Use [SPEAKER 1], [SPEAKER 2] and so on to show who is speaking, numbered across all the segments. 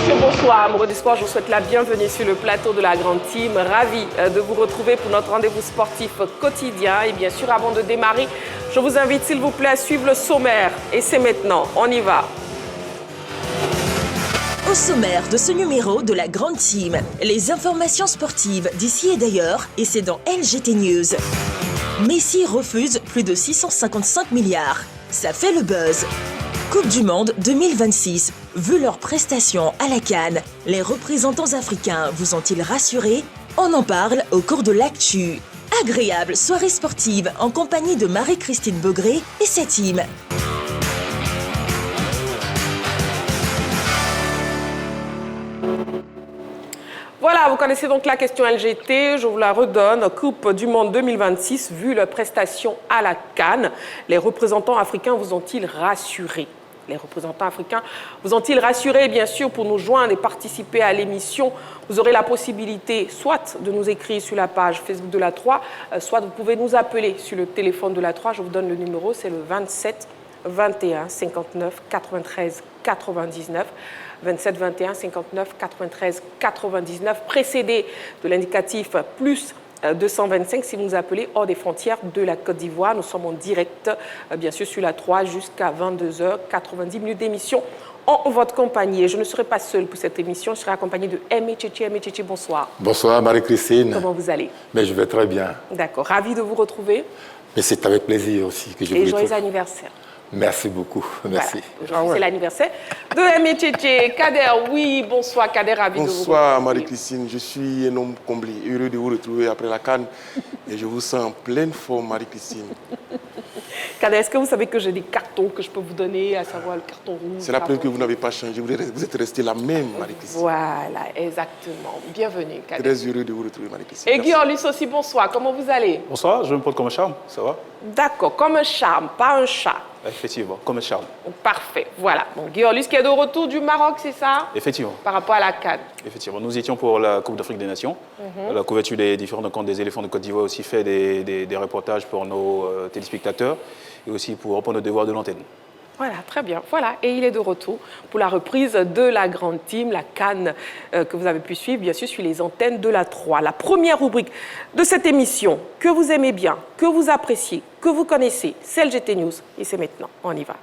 [SPEAKER 1] messieurs, bonsoir. Amoureux du sport, je vous souhaite la bienvenue sur le plateau de la Grande Team. Ravi de vous retrouver pour notre rendez-vous sportif quotidien. Et bien sûr, avant de démarrer, je vous invite, s'il vous plaît, à suivre le sommaire. Et c'est maintenant, on y va.
[SPEAKER 2] Au sommaire de ce numéro de la Grande Team, les informations sportives d'ici et d'ailleurs, et c'est dans LGT News. Messi refuse plus de 655 milliards. Ça fait le buzz. Coupe du Monde 2026. Vu leurs prestations à la CAN, les représentants africains vous ont-ils rassuré? On en parle au cours de l'actu. Agréable soirée sportive en compagnie de Marie-Christine Beaugré et sa team.
[SPEAKER 1] Voilà, vous connaissez donc la question LGT, je vous la redonne. Coupe du Monde 2026, vu leurs prestations à la CAN, les représentants africains vous ont-ils rassuré? Les représentants africains vous ont-ils rassuré? Bien sûr, pour nous joindre et participer à l'émission, vous aurez la possibilité soit de nous écrire sur la page Facebook de la 3, soit vous pouvez nous appeler sur le téléphone de la 3. Je vous donne le numéro, c'est le 27 21 59 93 99. 27 21 59 93 99, précédé de l'indicatif plus 225 si vous nous appelez hors des frontières de la Côte d'Ivoire. Nous sommes en direct, bien sûr, sur la 3 jusqu'à 22h, 90 minutes d'émission en votre compagnie. Et je ne serai pas seule pour cette émission, je serai accompagnée de Aimé Tchétché. Aimé Tchétché, bonsoir.
[SPEAKER 3] Bonsoir Marie-Christine.
[SPEAKER 1] Comment vous allez?
[SPEAKER 3] Mais je vais très bien.
[SPEAKER 1] D'accord, ravi de vous retrouver.
[SPEAKER 3] Mais c'est avec plaisir aussi que je vous
[SPEAKER 1] Et joyeux anniversaire.
[SPEAKER 3] Merci beaucoup, merci.
[SPEAKER 1] Voilà. C'est l'anniversaire de Aimé Tchétché. Kader, oui, bonsoir Kader, ravi de vous retrouver.
[SPEAKER 4] Bonsoir Marie-Christine, je suis un homme comblé, heureux de vous retrouver après la CAN et je vous sens en pleine forme Marie-Christine.
[SPEAKER 1] Kader, est-ce que vous savez que j'ai des cartons que je peux vous donner, à savoir le carton rouge?
[SPEAKER 4] C'est la preuve que vous n'avez pas changé, vous êtes resté la même Marie-Christine.
[SPEAKER 1] Voilà, exactement. Bienvenue Kader.
[SPEAKER 4] Très heureux de vous retrouver Marie-Christine.
[SPEAKER 1] Et Guillaume, lui aussi, bonsoir, comment vous allez?
[SPEAKER 5] Bonsoir, je me porte comme un charme, ça va?
[SPEAKER 1] D'accord, comme un charme, pas un chat.
[SPEAKER 5] Effectivement, comme un charme.
[SPEAKER 1] Parfait, voilà. Bon, Guillaume, lui, qui est de retour du Maroc, c'est ça?
[SPEAKER 5] Effectivement.
[SPEAKER 1] Par rapport à la CAN.
[SPEAKER 5] Effectivement, nous étions pour la Coupe d'Afrique des Nations. La couverture des différents comptes des éléphants de Côte d'Ivoire aussi fait des reportages pour nos téléspectateurs et aussi pour reprendre le devoir de l'antenne.
[SPEAKER 1] Voilà, très bien. Voilà, et il est de retour pour la reprise de la Grande Team, la CAN, que vous avez pu suivre, bien sûr, sur les antennes de la 3. La première rubrique de cette émission, que vous aimez bien, que vous appréciez, que vous connaissez, c'est LGT News. Et c'est maintenant, on y va.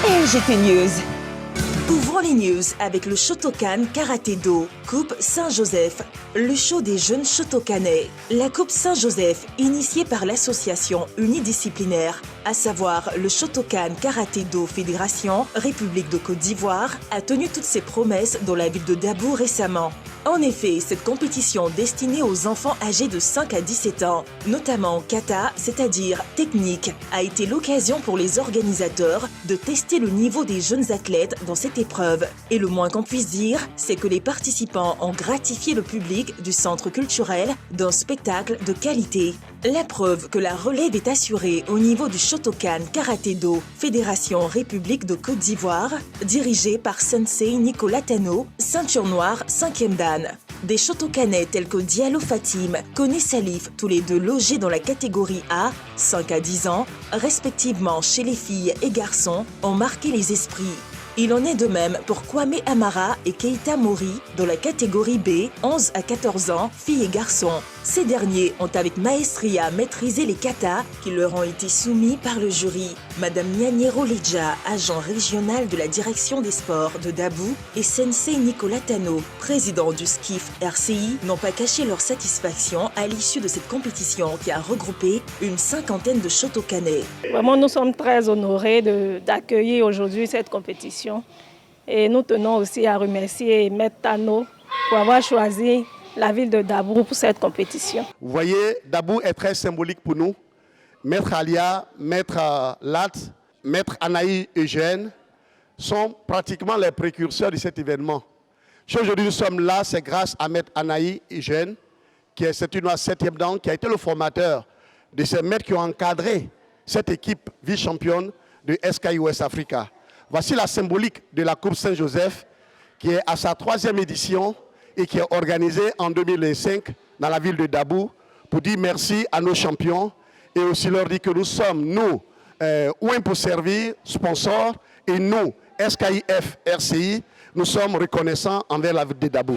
[SPEAKER 2] LGT News. Ouvrons les news avec le Shotokan Karaté-Do, Coupe Saint-Joseph, le show des jeunes Shotokanais. La Coupe Saint-Joseph, initiée par l'association unidisciplinaire, à savoir le Shotokan Karaté-Do Fédération République de Côte d'Ivoire, a tenu toutes ses promesses dans la ville de Dabou récemment. En effet, cette compétition destinée aux enfants âgés de 5 à 17 ans, notamment kata, c'est-à-dire technique, a été l'occasion pour les organisateurs de tester le niveau des jeunes athlètes dans cette épreuve. Et le moins qu'on puisse dire, c'est que les participants ont gratifié le public du centre culturel d'un spectacle de qualité. La preuve que la relève est assurée au niveau du Shotokan Karaté-Do Fédération République de Côte d'Ivoire, dirigé par Sensei Nicolas Tano, ceinture noire 5e dan. Des Shotokanais tels que Diallo Fatim, Kone Salif, tous les deux logés dans la catégorie A, 5 à 10 ans, respectivement chez les filles et garçons, ont marqué les esprits. Il en est de même pour Kwame Amara et Keita Mori dans la catégorie B, 11 à 14 ans, filles et garçons. Ces derniers ont avec maestria maîtrisé les katas qui leur ont été soumis par le jury. Madame Nyanyero Leja, agent régional de la direction des sports de Dabou, et Sensei Nicolas Tano, président du SKIF RCI, n'ont pas caché leur satisfaction à l'issue de cette compétition qui a regroupé une 50aine de Shotokanais.
[SPEAKER 6] Vraiment, nous sommes très honorés d'accueillir aujourd'hui cette compétition. Et nous tenons aussi à remercier Maître Tano pour avoir choisi la ville de Dabou pour cette compétition.
[SPEAKER 7] Vous voyez, Dabou est très symbolique pour nous. Maître Alia, Maître Lat, Maître Anaï Eugène sont pratiquement les précurseurs de cet événement. Si aujourd'hui nous sommes là, c'est grâce à Maître Anaï Eugène, c'est une 7e dan, qui a été le formateur de ces maîtres qui ont encadré cette équipe vice-championne de SKI West Africa. Voici la symbolique de la Coupe Saint-Joseph qui est à sa 3e édition et qui est organisée en 2005 dans la ville de Dabou pour dire merci à nos champions et aussi leur dire que nous sommes, nous, Ouin pour servir, sponsors Et nous, SKIF RCI, nous sommes reconnaissants envers la ville de Dabo.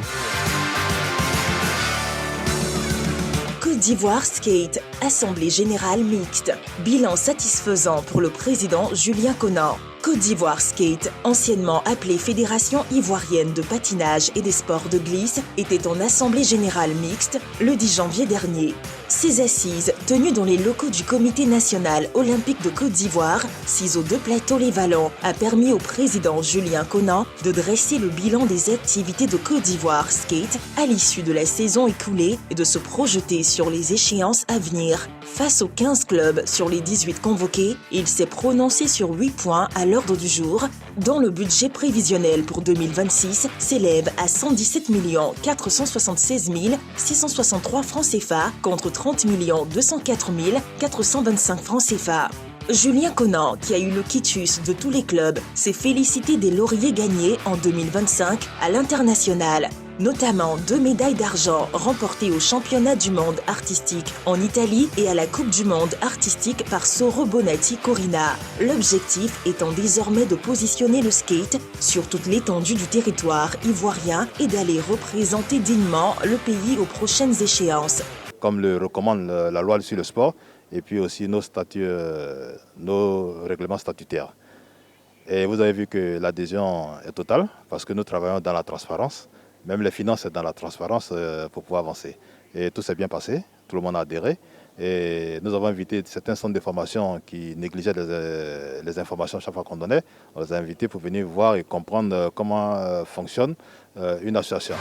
[SPEAKER 2] Côte d'Ivoire Skate, Assemblée générale mixte. Bilan satisfaisant pour le président Julien Konan. Côte d'Ivoire Skate, anciennement appelée Fédération ivoirienne de patinage et des sports de glisse, était en Assemblée générale mixte le 10 janvier dernier. Ces assises, tenues dans les locaux du Comité national olympique de Côte d'Ivoire, situé aux 2 plateaux Les Vallons, a permis au président Julien Konan de dresser le bilan des activités de Côte d'Ivoire Skate à l'issue de la saison écoulée et de se projeter sur les échéances à venir. Face aux 15 clubs sur les 18 convoqués, il s'est prononcé sur 8 points à l'ordre du jour, dont le budget prévisionnel pour 2026 s'élève à 117 476 663 francs CFA contre 30 204 425 francs CFA. Julien Konan, qui a eu le quitus de tous les clubs, s'est félicité des lauriers gagnés en 2025 à l'international, notamment 2 médailles d'argent remportées au championnat du monde artistique en Italie et à la Coupe du monde artistique par Soro Bonatti Corina. L'objectif étant désormais de positionner le skate sur toute l'étendue du territoire ivoirien et d'aller représenter dignement le pays aux prochaines échéances.
[SPEAKER 8] Comme le recommande la loi sur le sport, et puis aussi nos statuts, nos règlements statutaires. Et vous avez vu que l'adhésion est totale parce que nous travaillons dans la transparence. Même les finances sont dans la transparence pour pouvoir avancer. Et tout s'est bien passé, tout le monde a adhéré. Et nous avons invité certains centres de formation qui négligeaient les informations chaque fois qu'on donnait. On les a invités pour venir voir et comprendre comment fonctionne une association.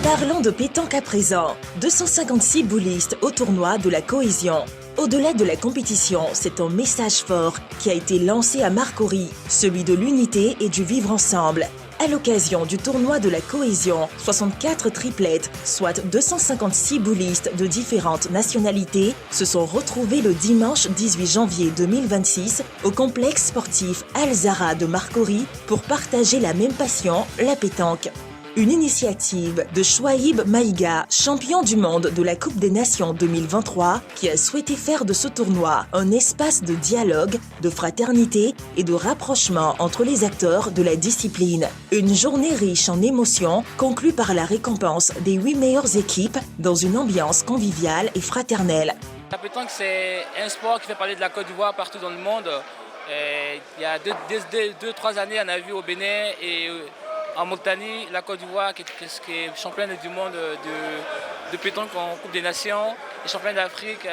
[SPEAKER 2] Parlons de pétanque à présent. 256 boulistes au tournoi de la cohésion. Au-delà de la compétition, c'est un message fort qui a été lancé à Marcory, celui de l'unité et du vivre ensemble. À l'occasion du tournoi de la cohésion, 64 triplettes, soit 256 boulistes de différentes nationalités, se sont retrouvés le dimanche 18 janvier 2026 au complexe sportif Al-Zahra de Marcory pour partager la même passion, la pétanque. Une initiative de Chouaïb Maïga, champion du monde de la Coupe des Nations 2023, qui a souhaité faire de ce tournoi un espace de dialogue, de fraternité et de rapprochement entre les acteurs de la discipline. Une journée riche en émotions, conclue par la récompense des 8 meilleures équipes dans une ambiance conviviale et fraternelle.
[SPEAKER 9] La pétanque, c'est un sport qui fait parler de la Côte d'Ivoire partout dans le monde. Il y a 2-3 années, on a vu au Bénin et en Mauritanie, la Côte d'Ivoire qui est championne du monde de pétanque en Coupe des Nations et championne d'Afrique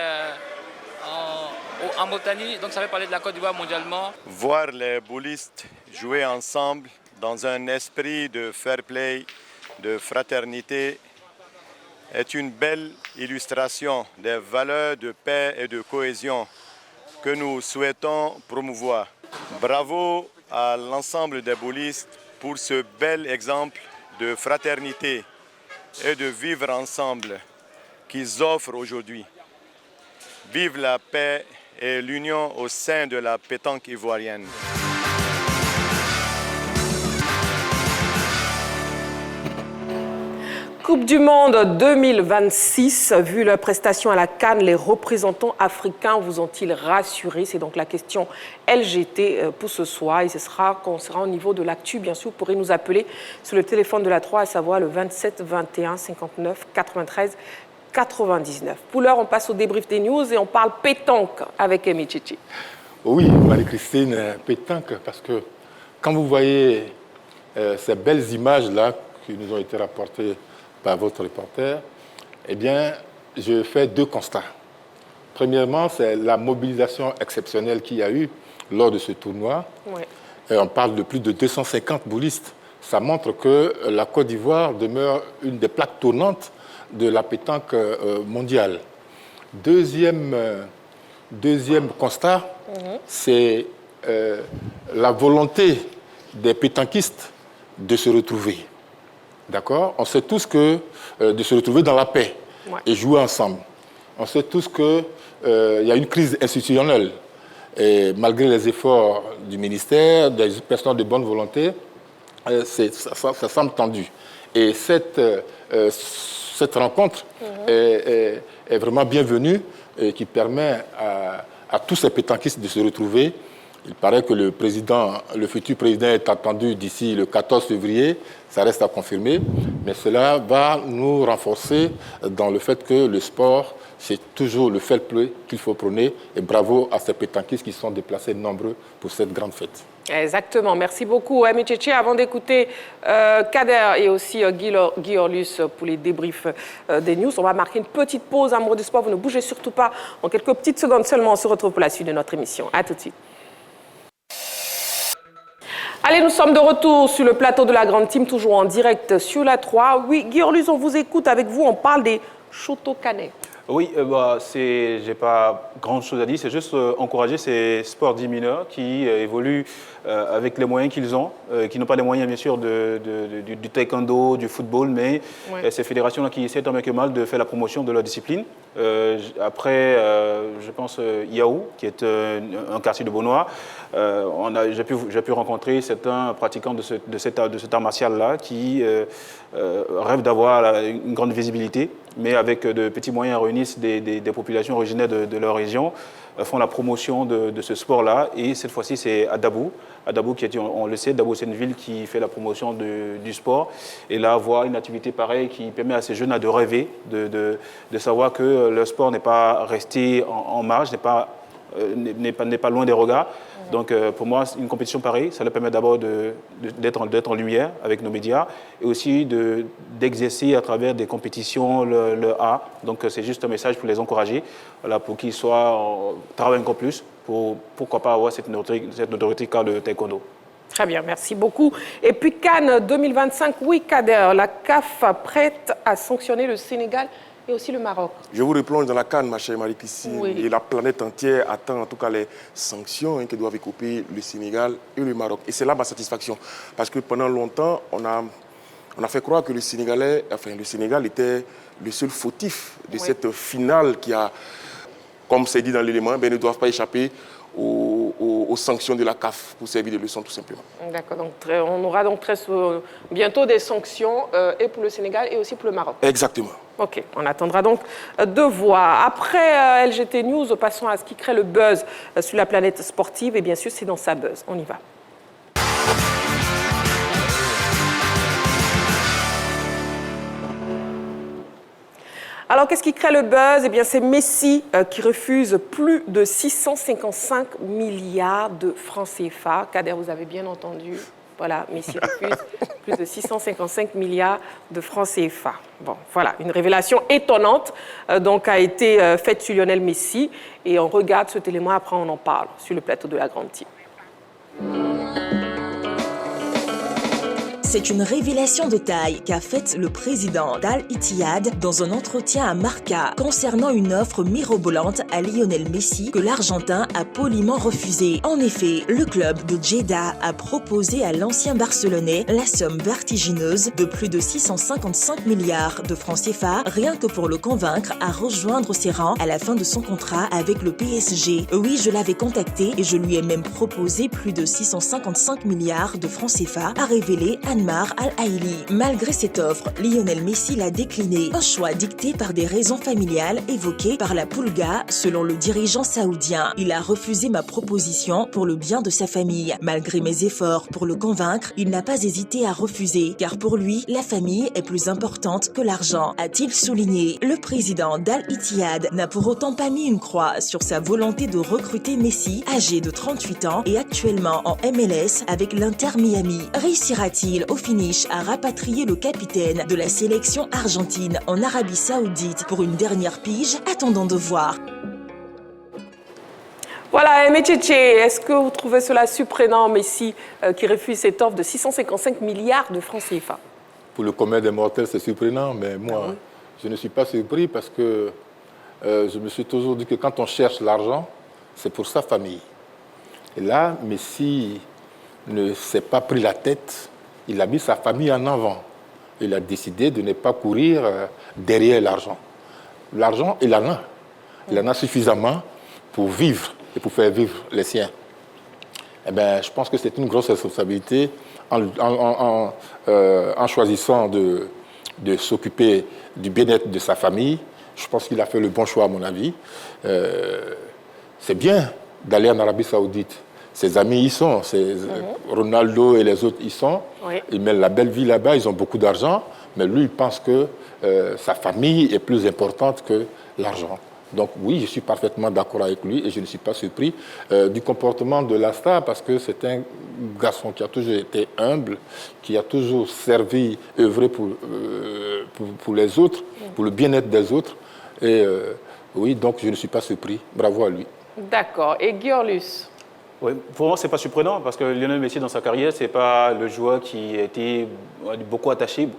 [SPEAKER 9] en Mauritanie. Donc ça fait parler de la Côte d'Ivoire mondialement.
[SPEAKER 10] Voir les boulistes jouer ensemble dans un esprit de fair play, de fraternité, est une belle illustration des valeurs de paix et de cohésion que nous souhaitons promouvoir. Bravo à l'ensemble des boulistes pour ce bel exemple de fraternité et de vivre ensemble qu'ils offrent aujourd'hui. Vive la paix et l'union au sein de la pétanque ivoirienne.
[SPEAKER 1] Coupe du Monde 2026, vu la prestation à la CAN, les représentants africains vous ont-ils rassuré? C'est donc la question LGT pour ce soir et ce sera quand on sera au niveau de l'actu. Bien sûr, vous pourrez nous appeler sur le téléphone de la 3, à savoir le 27 21 59 93 99. Pour l'heure, on passe au débrief des news et on parle pétanque avec Emi Chichi.
[SPEAKER 3] Oui, Marie-Christine, pétanque, parce que quand vous voyez ces belles images-là qui nous ont été rapportées par votre reporter, eh bien, je fais 2 constats. Premièrement, c'est la mobilisation exceptionnelle qu'il y a eu lors de ce tournoi. Oui. On parle de plus de 250 boulistes. Ça montre que la Côte d'Ivoire demeure une des plaques tournantes de la pétanque mondiale. Deuxième constat, c'est la volonté des pétanquistes de se retrouver. D'accord? On sait tous que de se retrouver dans la paix et jouer ensemble. On sait tous qu'il y a une crise institutionnelle. Et malgré les efforts du ministère, des personnes de bonne volonté, ça semble tendu. Et cette rencontre est vraiment bienvenue et qui permet à tous ces pétanquistes de se retrouver Il paraît que le futur président est attendu d'ici le 14 février. Ça reste à confirmer. Mais cela va nous renforcer dans le fait que le sport, c'est toujours le fair play qu'il faut prôner. Et bravo à ces pétanquistes qui sont déplacés nombreux pour cette grande fête.
[SPEAKER 1] Exactement. Merci beaucoup, Aimé Tchétché. Avant d'écouter Kader et aussi Guy Orlus pour les débriefs des news, on va marquer une petite pause. Amoureux du sport, vous ne bougez surtout pas. En quelques petites secondes seulement, on se retrouve pour la suite de notre émission. À tout de suite. Allez, nous sommes de retour sur le plateau de la Grande Team, toujours en direct sur la 3. Oui, Guy Orlus, on vous écoute avec vous. On parle des Shotokanais.
[SPEAKER 5] Oui, j'ai pas grand chose à dire, c'est juste encourager ces sports dits mineurs qui évoluent avec les moyens qu'ils ont, qui n'ont pas les moyens bien sûr du taekwondo, du football, mais ces fédérations-là qui essaient tant bien que mal de faire la promotion de leur discipline. Après, je pense Yahoo, qui est un quartier de Beaunois, j'ai pu rencontrer certains pratiquants de cet art martial-là qui rêvent d'avoir une grande visibilité, mais avec de petits moyens réunissent des populations originaires de leur région, font la promotion de ce sport-là. Et cette fois-ci, c'est à Dabou. À Dabou, on le sait, Dabou, c'est une ville qui fait la promotion du sport. Et là, voir une activité pareille qui permet à ces jeunes de rêver, de savoir que le sport n'est pas resté en marge, n'est pas loin des regards. Donc pour moi, une compétition pareille, ça leur permet d'abord d'être en lumière avec nos médias et aussi d'exercer à travers des compétitions le art. Donc c'est juste un message pour les encourager, voilà, pour qu'ils travaillent encore plus, pourquoi pas avoir cette notoriété qu'a le taekwondo.
[SPEAKER 1] Très bien, merci beaucoup. Et puis Cannes 2025, oui Kader, la CAF prête à sanctionner le Sénégal et aussi le Maroc.
[SPEAKER 4] Je vous replonge dans la Cannes, ma chère Marie-Christine. Oui. Et la planète entière attend en tout cas les sanctions que doivent écoper le Sénégal et le Maroc. Et c'est là ma satisfaction. Parce que pendant longtemps, on a fait croire que le Sénégal était le seul fautif de cette finale qui a, comme c'est dit dans l'élément, ne doivent pas échapper aux sanctions de la CAF pour servir de leçon tout simplement. D'accord, donc
[SPEAKER 1] on aura donc bientôt des sanctions et pour le Sénégal et aussi pour le Maroc.
[SPEAKER 4] Exactement.
[SPEAKER 1] Ok, on attendra donc de voir. Après LGT News, passons à ce qui crée le buzz sur la planète sportive et bien sûr c'est dans sa buzz. On y va. Alors, qu'est-ce qui crée le buzz? Eh bien, c'est Messi qui refuse plus de 655 milliards de francs CFA. Kader, vous avez bien entendu. Voilà, Messi refuse plus de 655 milliards de francs CFA. Bon, voilà, une révélation étonnante donc a été faite sur Lionel Messi. Et on regarde cet élément, après on en parle sur le plateau de la Grande Team.
[SPEAKER 2] C'est une révélation de taille qu'a faite le président d'Al Ittihad dans un entretien à Marca concernant une offre mirobolante à Lionel Messi que l'Argentin a poliment refusée. En effet, le club de Jeddah a proposé à l'ancien Barcelonais la somme vertigineuse de plus de 655 milliards de francs CFA rien que pour le convaincre à rejoindre ses rangs à la fin de son contrat avec le PSG. Oui, je l'avais contacté et je lui ai même proposé plus de 655 milliards de francs CFA, a révélé Anmar Al-Haïli. Malgré cette offre, Lionel Messi l'a décliné. Un choix dicté par des raisons familiales évoquées par la Pulga, selon le dirigeant saoudien. Il a refusé ma proposition pour le bien de sa famille. Malgré mes efforts pour le convaincre, il n'a pas hésité à refuser, car pour lui, la famille est plus importante que l'argent, a-t-il souligné. Le président d'Al Ittihad n'a pour autant pas mis une croix sur sa volonté de recruter Messi, âgé de 38 ans et actuellement en MLS avec l'Inter Miami. Réussira-t-il au finish à rapatrier le capitaine de la sélection argentine en Arabie Saoudite pour une dernière pige? Attendons de voir.
[SPEAKER 1] Voilà, Aimé Tchétché, est-ce que vous trouvez cela surprenant, Messi, qui refuse cette offre de 655 milliards de francs CFA?
[SPEAKER 3] Pour le commun des mortels, c'est surprenant, mais moi, je ne suis pas surpris parce que je me suis toujours dit que quand on cherche l'argent, c'est pour sa famille. Et là, Messi ne s'est pas pris la tête. Il a mis sa famille en avant. Il a décidé de ne pas courir derrière l'argent. L'argent, il en a. Il en a suffisamment pour vivre et pour faire vivre les siens. Eh bien, je pense que c'est une grosse responsabilité en choisissant de s'occuper du bien-être de sa famille. Je pense qu'il a fait le bon choix, à mon avis. C'est bien d'aller en Arabie Saoudite. Ses amis y sont, Ronaldo et les autres y sont.
[SPEAKER 1] Oui.
[SPEAKER 3] Ils mènent la belle vie là-bas, ils ont beaucoup d'argent, mais lui, il pense que sa famille est plus importante que l'argent. Donc oui, je suis parfaitement d'accord avec lui et je ne suis pas surpris du comportement de la star parce que c'est un garçon qui a toujours été humble, qui a toujours servi, œuvré pour les autres, pour le bien-être des autres. Et oui, donc je ne suis pas surpris. Bravo à lui.
[SPEAKER 1] D'accord. Et Giorlus?
[SPEAKER 5] Oui, pour moi, ce n'est pas surprenant parce que Lionel Messi, dans sa carrière, ce n'est pas le joueur qui a été beaucoup attaché,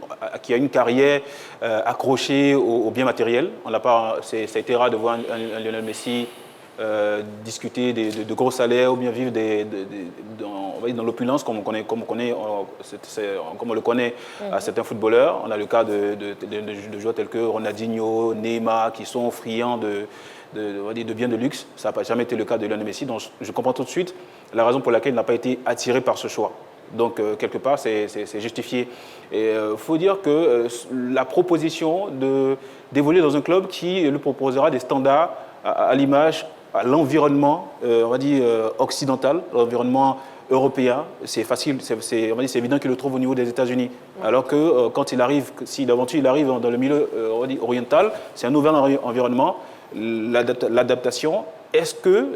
[SPEAKER 5] qui a une carrière accrochée au bien matériel. Ça a été rare de voir un Lionel Messi discuter de gros salaires ou bien vivre dans l'opulence comme on le connaît à certains footballeurs. On a le cas de joueurs tels que Ronaldinho, Neymar, qui sont friands de biens de luxe. Ça n'a jamais été le cas de Lionel Messi. Donc je comprends tout de suite la raison pour laquelle il n'a pas été attiré par ce choix. Donc quelque part, c'est justifié. Et il faut dire que la proposition d'évoluer dans un club qui lui proposera des standards à l'image, à l'environnement, on va dire, occidental, l'environnement européen, c'est facile, c'est évident qu'il le trouve au niveau des États-Unis. Alors que quand il arrive, si d'aventure il arrive dans le milieu oriental, c'est un nouvel environnement. L'adaptation, est-ce que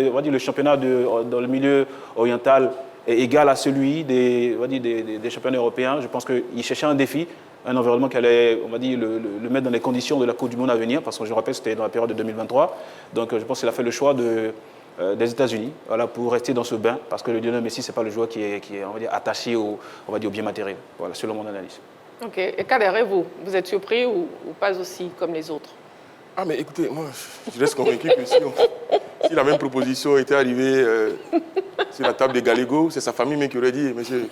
[SPEAKER 5] on va dire, le championnat dans le milieu oriental est égal à celui des championnats européens? Je pense qu'il cherchait un défi, un environnement qui allait, on va dire, le mettre dans les conditions de la Coupe du Monde à venir, parce que je rappelle que c'était dans la période de 2023. Donc je pense qu'il a fait le choix des États-Unis, voilà, pour rester dans ce bain, parce que le Lionel Messi, ce n'est pas le joueur qui est on va dire, attaché au bien matériel. Voilà, selon mon analyse.
[SPEAKER 1] Ok. Et Kader, vous êtes surpris ou pas aussi comme les autres?
[SPEAKER 4] Ah, mais écoutez, moi, je reste convaincu que si la même proposition était arrivée sur la table des Galegos, c'est sa famille même qui aurait dit, monsieur,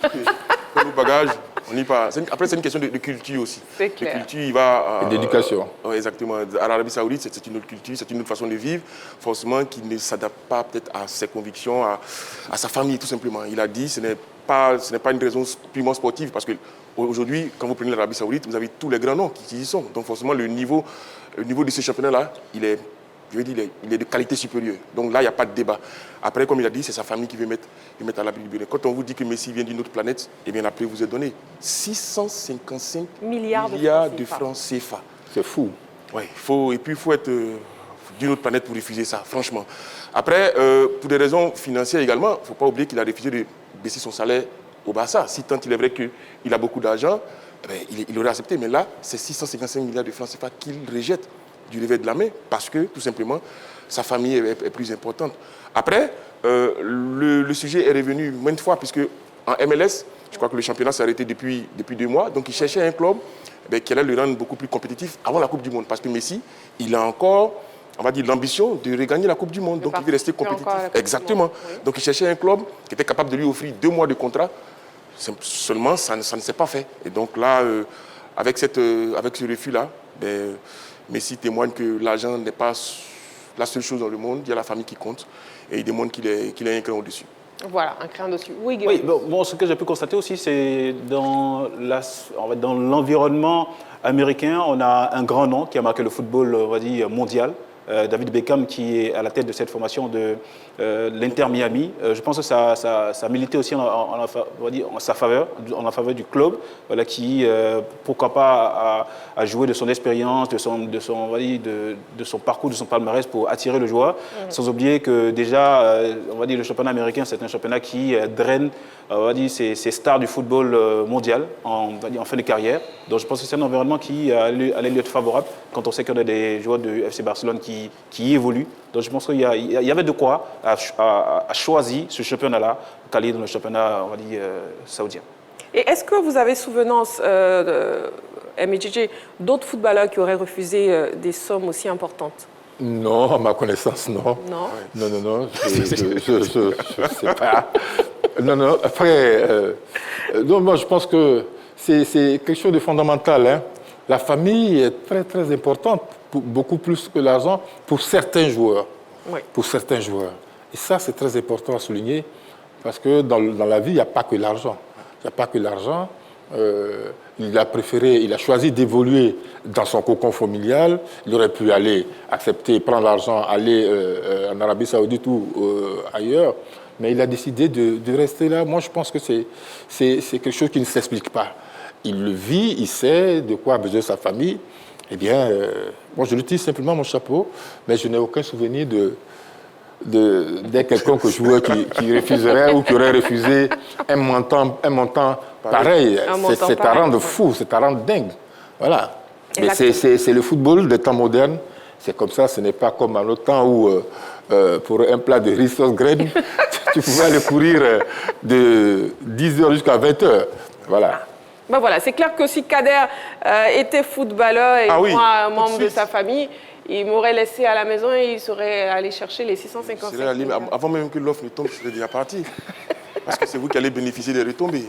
[SPEAKER 4] pour nos bagages, on y part. Après, c'est une question de culture aussi.
[SPEAKER 1] C'est clair.
[SPEAKER 4] De culture, il va...
[SPEAKER 3] Et d'éducation.
[SPEAKER 4] Exactement. À l'Arabie Saoudite, c'est une autre culture, c'est une autre façon de vivre, forcément, qui ne s'adapte pas peut-être à ses convictions, à sa famille, tout simplement. Il a dit, ce n'est pas une raison purement sportive, parce qu'aujourd'hui, quand vous prenez l'Arabie Saoudite, vous avez tous les grands noms qui y sont. Donc, forcément, le niveau de ce championnat-là, il est de qualité supérieure. Donc là, il n'y a pas de débat. Après, comme il a dit, c'est sa famille qui veut mettre à l'abri du bénéfice. Quand on vous dit que Messi vient d'une autre planète, eh bien après, vous est donné 655 milliards de francs CFA.
[SPEAKER 3] C'est fou.
[SPEAKER 4] Oui, il faut être d'une autre planète pour refuser ça, franchement. Après, pour des raisons financières également, il ne faut pas oublier qu'il a refusé de baisser son salaire au Barça. Si tant il est vrai qu'il a beaucoup d'argent, il aurait accepté. Mais là, c'est 655 milliards de francs CFA qu'il rejette du revers de la main parce que, tout simplement, sa famille est plus importante. Après, le sujet est revenu maintes fois, puisque en MLS, je crois que le championnat s'est arrêté depuis 2 mois. Donc, il cherchait un club qui allait le rendre beaucoup plus compétitif avant la Coupe du Monde. Parce que Messi, il a encore, on va dire, l'ambition de regagner la Coupe du Monde. Donc, il veut rester compétitif. Exactement. Oui. Donc, il cherchait un club qui était capable de lui offrir 2 mois de contrat. Seulement, ça ne s'est pas fait. Et donc là, avec ce refus-là, Messi témoigne que l'argent n'est pas la seule chose dans le monde. Il y a la famille qui compte. Et il démontre qu'il est un cran au-dessus.
[SPEAKER 1] Voilà, un cran dessus. Oui,
[SPEAKER 5] oui, bon, ce que j'ai pu constater aussi, c'est dans l'environnement américain, on a un grand nom qui a marqué le football, on va dire, mondial. David Beckham, qui est à la tête de cette formation de l'Inter Miami. Je pense que ça a milité aussi en sa faveur du club, voilà, qui, pourquoi pas, a joué de son expérience, de son parcours, de son palmarès pour attirer le joueur. Sans oublier que déjà, on va dire, le championnat américain, c'est un championnat qui draine, on va dire, ces stars du football mondial en fin de carrière. Donc je pense que c'est un environnement qui allait lui être favorable quand on sait qu'on a des joueurs de FC Barcelone qui y évoluent. Donc je pense qu'il y avait de quoi à choisir ce championnat-là, qu'aller dans le championnat, on va dire, saoudien.
[SPEAKER 1] Et est-ce que vous avez souvenance, MJJ, d'autres footballeurs qui auraient refusé des sommes aussi importantes?
[SPEAKER 3] Non, à ma connaissance, non.
[SPEAKER 1] Non.
[SPEAKER 3] Non, je ne sais pas. Non, après, donc moi je pense que c'est quelque chose de fondamental. Hein. La famille est très, très importante, beaucoup plus que l'argent, pour certains joueurs.
[SPEAKER 1] Oui.
[SPEAKER 3] Pour certains joueurs. Et ça, c'est très important à souligner, parce que dans la vie, il n'y a pas que l'argent. Il n'y a pas que l'argent. Il a choisi d'évoluer dans son cocon familial. Il aurait pu aller prendre l'argent, aller en Arabie Saoudite ou ailleurs. mais il a décidé de rester là. Moi, je pense que c'est quelque chose qui ne s'explique pas. Il le vit, il sait de quoi a besoin sa famille. Eh bien, moi, je lui tire simplement mon chapeau, mais je n'ai aucun souvenir d'un quelconque joueur qui refuserait ou qui aurait refusé un montant pareil. C'est à rendre fou, c'est à rendre dingue. Voilà. Mais c'est le football des temps modernes. C'est comme ça, ce n'est pas comme à notre temps où, pour un plat de riz sauce graine, tu pouvais aller courir de 10h jusqu'à 20h. Voilà.
[SPEAKER 1] Ben voilà, c'est clair que si Kader était footballeur et moi, membre de sa famille, il m'aurait laissé à la maison et il serait allé chercher les 655 000.
[SPEAKER 4] Avant même que l'offre ne tombe, je serais déjà parti. Parce que c'est vous qui allez bénéficier des retombées.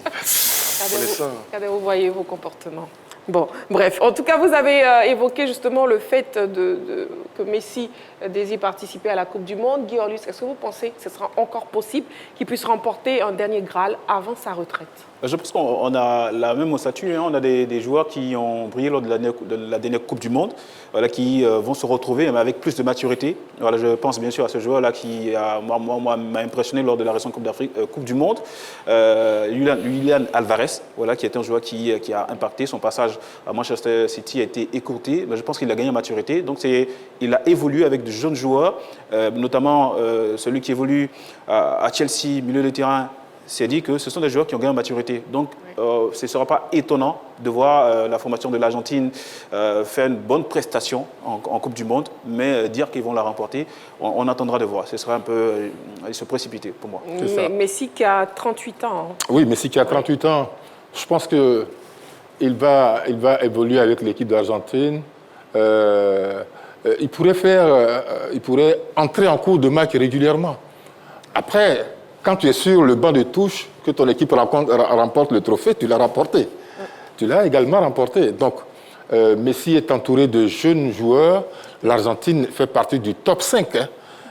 [SPEAKER 1] Kader, vous voyez vos comportements. Bon, bref. En tout cas, vous avez évoqué justement le fait que Messi désire participer à la Coupe du Monde. Guy Orlus, est-ce que vous pensez que ce sera encore possible qu'il puisse remporter un dernier Graal avant sa retraite?
[SPEAKER 5] Je pense qu'on a la même ossature. On a des joueurs qui ont brillé lors de la dernière Coupe du Monde, voilà, qui vont se retrouver, mais avec plus de maturité. Voilà, je pense bien sûr à ce joueur-là qui m'a impressionné lors de la récente Coupe du Monde, Julian Alvarez, voilà, qui était un joueur qui a impacté. Son passage à Manchester City a été écourté, mais je pense qu'il a gagné en maturité. Donc il a évolué avec de jeunes joueurs, notamment celui qui évolue à Chelsea, milieu de terrain. C'est dit que ce sont des joueurs qui ont gagné en maturité. Donc, ce ne sera pas étonnant de voir la formation de l'Argentine faire une bonne prestation en Coupe du Monde, mais dire qu'ils vont la remporter, on attendra de voir. Ce sera un peu se précipiter pour moi.
[SPEAKER 1] Mais Messi qui a 38 ans.
[SPEAKER 3] Oui, Messi qui a 38 ans. Je pense qu'il va évoluer avec l'équipe d'Argentine. Il pourrait entrer en cours de match régulièrement. Après, quand tu es sur le banc de touche, que ton équipe remporte le trophée, tu l'as remporté. Tu l'as également remporté. Donc, Messi est entouré de jeunes joueurs. L'Argentine fait partie du top 5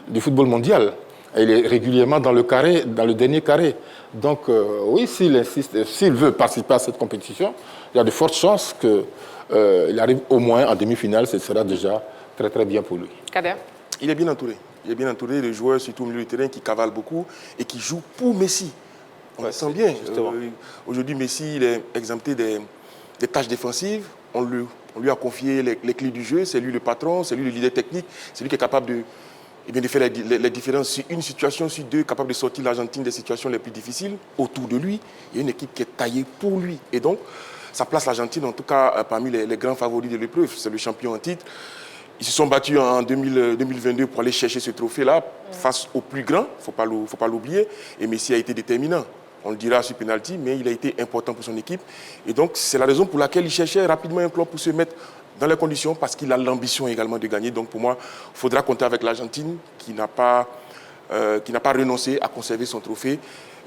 [SPEAKER 3] du football mondial. Il est régulièrement dans le dernier carré. Donc, oui, s'il veut participer à cette compétition, il y a de fortes chances qu'il arrive au moins en demi-finale. Ce sera déjà très, très bien pour lui.
[SPEAKER 1] Kader?
[SPEAKER 4] Il est bien entouré. Il est bien entouré de joueurs, surtout au milieu du terrain, qui cavalent beaucoup et qui jouent pour Messi. On le sent bien. Aujourd'hui, Messi, il est exempté des tâches défensives. On lui a confié les clés du jeu. C'est lui le patron, c'est lui le leader technique. C'est lui qui est capable de faire les différences sur une situation, sur deux, capable de sortir l'Argentine des situations les plus difficiles. Autour de lui, il y a une équipe qui est taillée pour lui. Et donc, ça place l'Argentine, en tout cas, parmi les grands favoris de l'épreuve. C'est le champion en titre. Ils se sont battus en 2022 pour aller chercher ce trophée-là face au plus grand, il ne faut pas l'oublier. Et Messi a été déterminant. On le dira sur penalty, mais il a été important pour son équipe. Et donc, c'est la raison pour laquelle il cherchait rapidement un club pour se mettre dans les conditions, parce qu'il a l'ambition également de gagner. Donc, pour moi, il faudra compter avec l'Argentine qui n'a pas renoncé à conserver son trophée.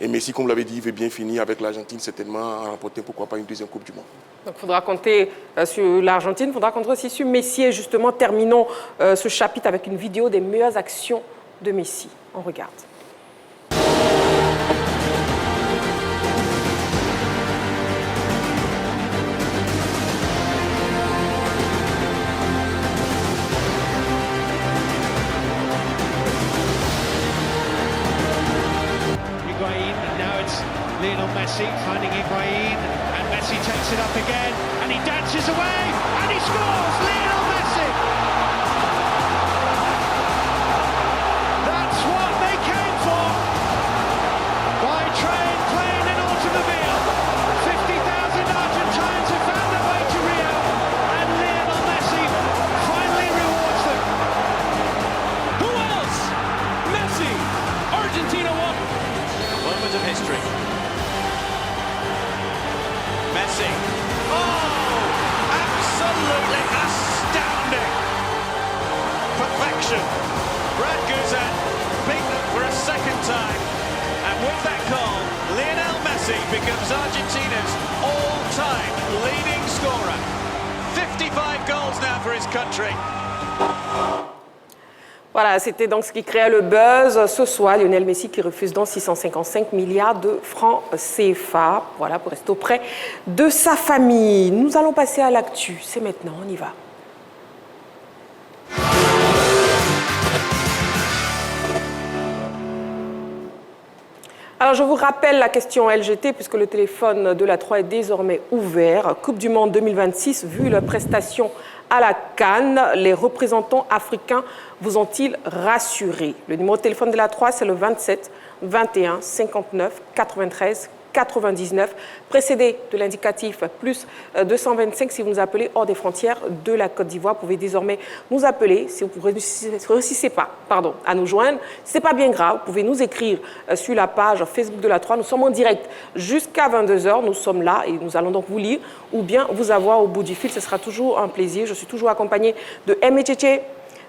[SPEAKER 4] Et Messi, comme vous l'avez dit, il veut bien finir avec l'Argentine, certainement, à remporter, pourquoi pas, une deuxième Coupe du Monde.
[SPEAKER 1] Donc, il faudra compter sur l'Argentine, il faudra compter aussi sur Messi. Et justement, terminons ce chapitre avec une vidéo des meilleures actions de Messi. On regarde.
[SPEAKER 11] Lionel Messi finding Higuain, and Messi takes it up again, and he dances away, and he scores! Lionel Messi! That's what they came for! By train, plane and automobile, 50,000 Argentines have found their way to Rio, and Lionel Messi finally rewards them.
[SPEAKER 12] Who else? Messi! Argentina won! A moment of history. Messi. Oh, absolutely astounding. Perfection. Brad Guzan beaten for a second time. And with that goal, Lionel Messi becomes Argentina's all-time leading scorer. 55 goals now for his country.
[SPEAKER 1] Voilà, c'était donc ce qui créait le buzz ce soir. Lionel Messi qui refuse donc 655 milliards de francs CFA. Voilà, pour rester auprès de sa famille. Nous allons passer à l'actu. C'est maintenant, on y va. Alors, je vous rappelle la question LGT, puisque le téléphone de la 3 est désormais ouvert. Coupe du Monde 2026, vu la prestation à la CAN, les représentants africains vous ont-ils rassuré? Le numéro de téléphone de la 3, c'est le 27 21 59 93 99, précédé de l'indicatif plus 225 si vous nous appelez hors des frontières de la Côte d'Ivoire. Vous pouvez désormais nous appeler si vous ne réussissez pas à nous joindre. Ce n'est pas bien grave, vous pouvez nous écrire sur la page Facebook de la 3. Nous sommes en direct jusqu'à 22h. Nous sommes là et nous allons donc vous lire ou bien vous avoir au bout du fil. Ce sera toujours un plaisir. Je suis toujours accompagnée de Emecheche,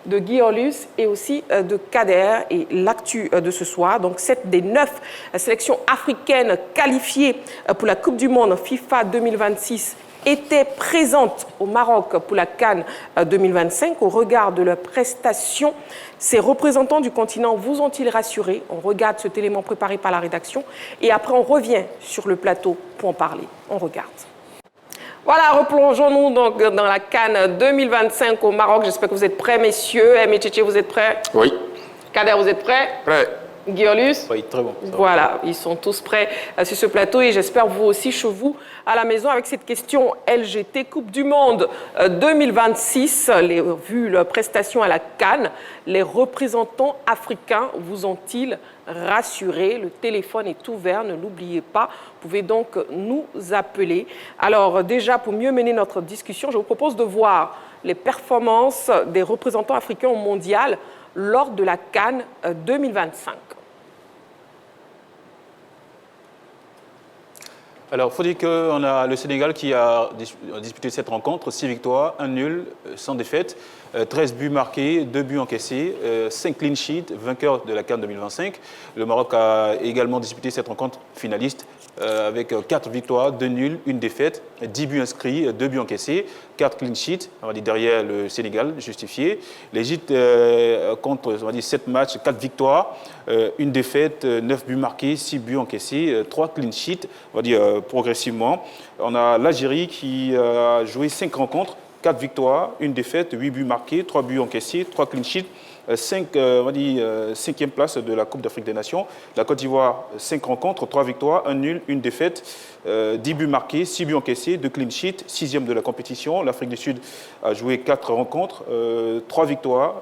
[SPEAKER 1] de Guy Orlus et aussi de Kader. Et l'actu de ce soir, donc 7 des 9 sélections africaines qualifiées pour la Coupe du Monde FIFA 2026 étaient présentes au Maroc pour la CAN 2025. Au regard de leurs prestations, ces représentants du continent vous ont-ils rassuré? On regarde cet élément préparé par la rédaction et après on revient sur le plateau pour en parler. On regarde. Voilà, replongeons-nous donc dans la CAN 2025 au Maroc. J'espère que vous êtes prêts, messieurs. Emecheche, vous êtes prêts?
[SPEAKER 4] Oui.
[SPEAKER 1] Kader, vous êtes prêts?
[SPEAKER 4] Prêt.
[SPEAKER 1] Guy Orlus?
[SPEAKER 5] Oui, très bon.
[SPEAKER 1] Voilà, ils sont tous prêts sur ce plateau et j'espère vous aussi chez vous à la maison avec cette question LGT Coupe du Monde 2026. Vu leur prestation à la CAN, les représentants africains vous ont-ils rassuré? Le téléphone est ouvert, ne l'oubliez pas. Vous pouvez donc nous appeler. Alors déjà, pour mieux mener notre discussion, je vous propose de voir les performances des représentants africains au mondial lors de la CAN 2025.
[SPEAKER 5] Alors, il faut dire qu'on a le Sénégal qui a disputé cette rencontre, 6 victoires, 1 nul, sans défaite, 13 buts marqués, 2 buts encaissés, 5 clean sheets, vainqueur de la CAN 2025. Le Maroc a également disputé cette rencontre finaliste avec 4 victoires, 2 nuls, 1 défaite, 10 buts inscrits, 2 buts encaissés, 4 clean sheets, on va dire derrière le Sénégal, justifié. L'Égypte compte, on va dire, 7 matchs, 4 victoires, 1 défaite, 9 buts marqués, 6 buts encaissés, 3 clean sheets, on va dire progressivement. On a l'Algérie qui a joué 5 rencontres, 4 victoires, 1 défaite, 8 buts marqués, 3 buts encaissés, 3 clean sheets, 5e place de la Coupe d'Afrique des Nations. La Côte d'Ivoire, 5 rencontres, 3 victoires, 1 nul, 1 défaite, 10 buts marqués, 6 buts encaissés, 2 clean sheets, 6e de la compétition. L'Afrique du Sud a joué 4 rencontres, 3 victoires,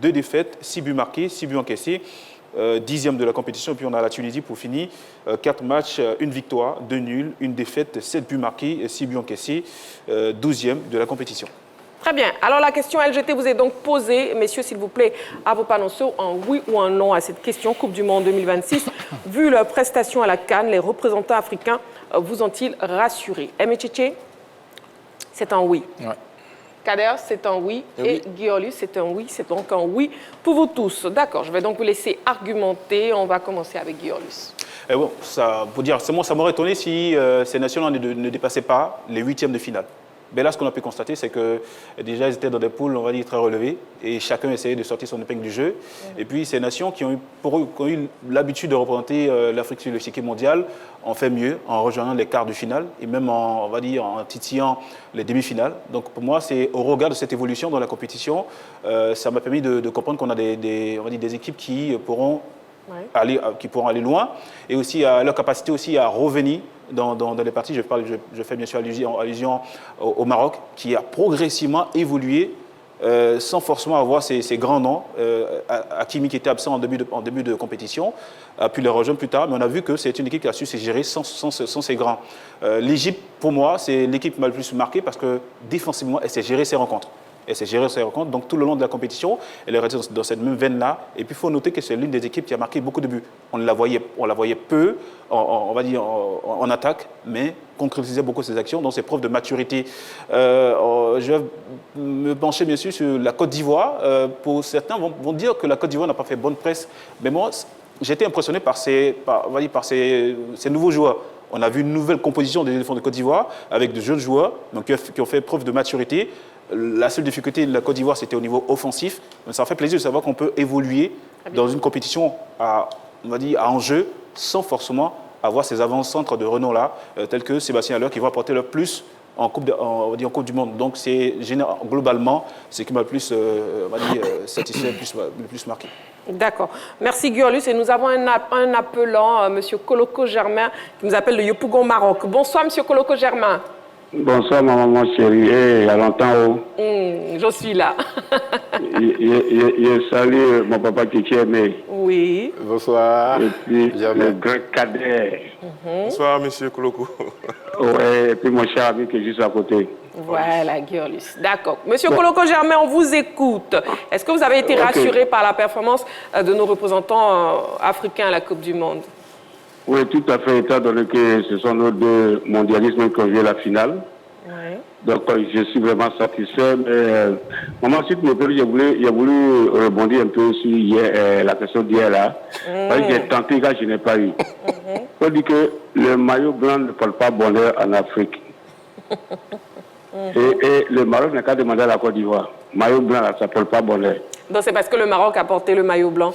[SPEAKER 5] 2 défaites, 6 buts marqués, 6 buts encaissés. 10e de la compétition, et puis on a la Tunisie pour finir, 4 matchs, 1 victoire, 2 nuls, 1 défaite, 7 buts marqués, 6 buts encaissés, 12e de la compétition.
[SPEAKER 1] Très bien. Alors la question LGT vous est donc posée, messieurs, s'il vous plaît, à vos panneaux en oui ou en non à cette question Coupe du Monde 2026. Vu leur prestation à la CAN, les représentants africains vous ont-ils rassuré? Emecheche, c'est un oui.
[SPEAKER 3] Ouais.
[SPEAKER 1] Kader, c'est un oui. Et Guy Orlus, c'est un oui. C'est donc un oui pour vous tous. D'accord, je vais donc vous laisser argumenter. On va commencer avec Guy Orlus.
[SPEAKER 5] Bon, ça, pour dire, ça m'aurait étonné si ces nations ne dépassaient pas les 8e de finale. Mais là, ce qu'on a pu constater, c'est que déjà, ils étaient dans des poules, on va dire, très relevées, et chacun essayait de sortir son épingle du jeu. Et puis, ces nations qui ont eu l'habitude de représenter l'Afrique sur l'échiquier mondial ont fait mieux en rejoignant les quarts de finale, et même en titillant les demi-finales. Donc, pour moi, c'est au regard de cette évolution dans la compétition, ça m'a permis de comprendre qu'on a des équipes qui pourront aller loin, et aussi leur capacité aussi à revenir dans les parties. Je fais bien sûr allusion au Maroc, qui a progressivement évolué sans forcément avoir ces grands noms. Hakimi, qui était absent en début de compétition, a pu les rejoindre plus tard, mais on a vu que c'est une équipe qui a su se gérer sans ces grands. L'Égypte, pour moi, c'est l'équipe qui m'a le plus marqué parce que défensivement, elle sait gérer ses rencontres. Elle s'est gérée ses rencontres. Donc, tout le long de la compétition, elle est restée dans cette même veine-là. Et puis, il faut noter que c'est l'une des équipes qui a marqué beaucoup de buts. On la voyait peu, on va dire, en attaque, mais concrétisait beaucoup ses actions. Donc, c'est preuve de maturité. Je vais me pencher, bien sûr, sur la Côte d'Ivoire. Pour certains, vont dire que la Côte d'Ivoire n'a pas fait bonne presse. Mais moi, j'étais impressionné par ces nouveaux joueurs. On a vu une nouvelle composition des éléphants de Côte d'Ivoire avec de jeunes joueurs donc, qui ont fait preuve de maturité. La seule difficulté de la Côte d'Ivoire, c'était au niveau offensif. Mais ça fait plaisir de savoir qu'on peut évoluer dans une compétition à enjeu sans forcément avoir ces avant-centres de renom-là, tels que Sébastien Haller, qui vont apporter leur plus en Coupe du Monde. Donc, c'est globalement ce qui m'a le plus satisfait, le plus marqué.
[SPEAKER 1] D'accord. Merci Guyorlus. Et nous avons un appelant, M. Koloko Germain, qui nous appelle de Yopougon, Maroc. Bonsoir, M. Koloko Germain.
[SPEAKER 13] Bonsoir, ma maman chérie. Il y a longtemps.
[SPEAKER 1] Je suis là.
[SPEAKER 13] Je salue mon papa qui est aimé.
[SPEAKER 1] Oui.
[SPEAKER 3] Bonsoir.
[SPEAKER 13] Et puis le grand cadet.
[SPEAKER 4] Bonsoir, monsieur Koloko.
[SPEAKER 13] Ouais, et puis mon cher ami qui est juste à côté.
[SPEAKER 1] Voilà, Guyorlus. D'accord. Monsieur Koloko Germain, on vous écoute. Est-ce que vous avez été rassuré par la performance de nos représentants africains à la Coupe du Monde?
[SPEAKER 13] Oui, tout à fait, étant donné que ce sont nos deux mondialistes qui ont joué la finale.
[SPEAKER 1] Oui.
[SPEAKER 13] Donc, je suis vraiment satisfait. Mais, maman, si tu me permets, j'ai voulu rebondir un peu sur hier, la question d'hier là. Parce que j'ai tenté, quand je n'ai pas eu. Il faut dire que le maillot blanc ne parle pas bonheur en Afrique. Et le Maroc n'a qu'à demander à la Côte d'Ivoire. Maillot blanc, là, ça ne parle pas bonheur.
[SPEAKER 1] Donc, c'est parce que le Maroc a porté le maillot blanc.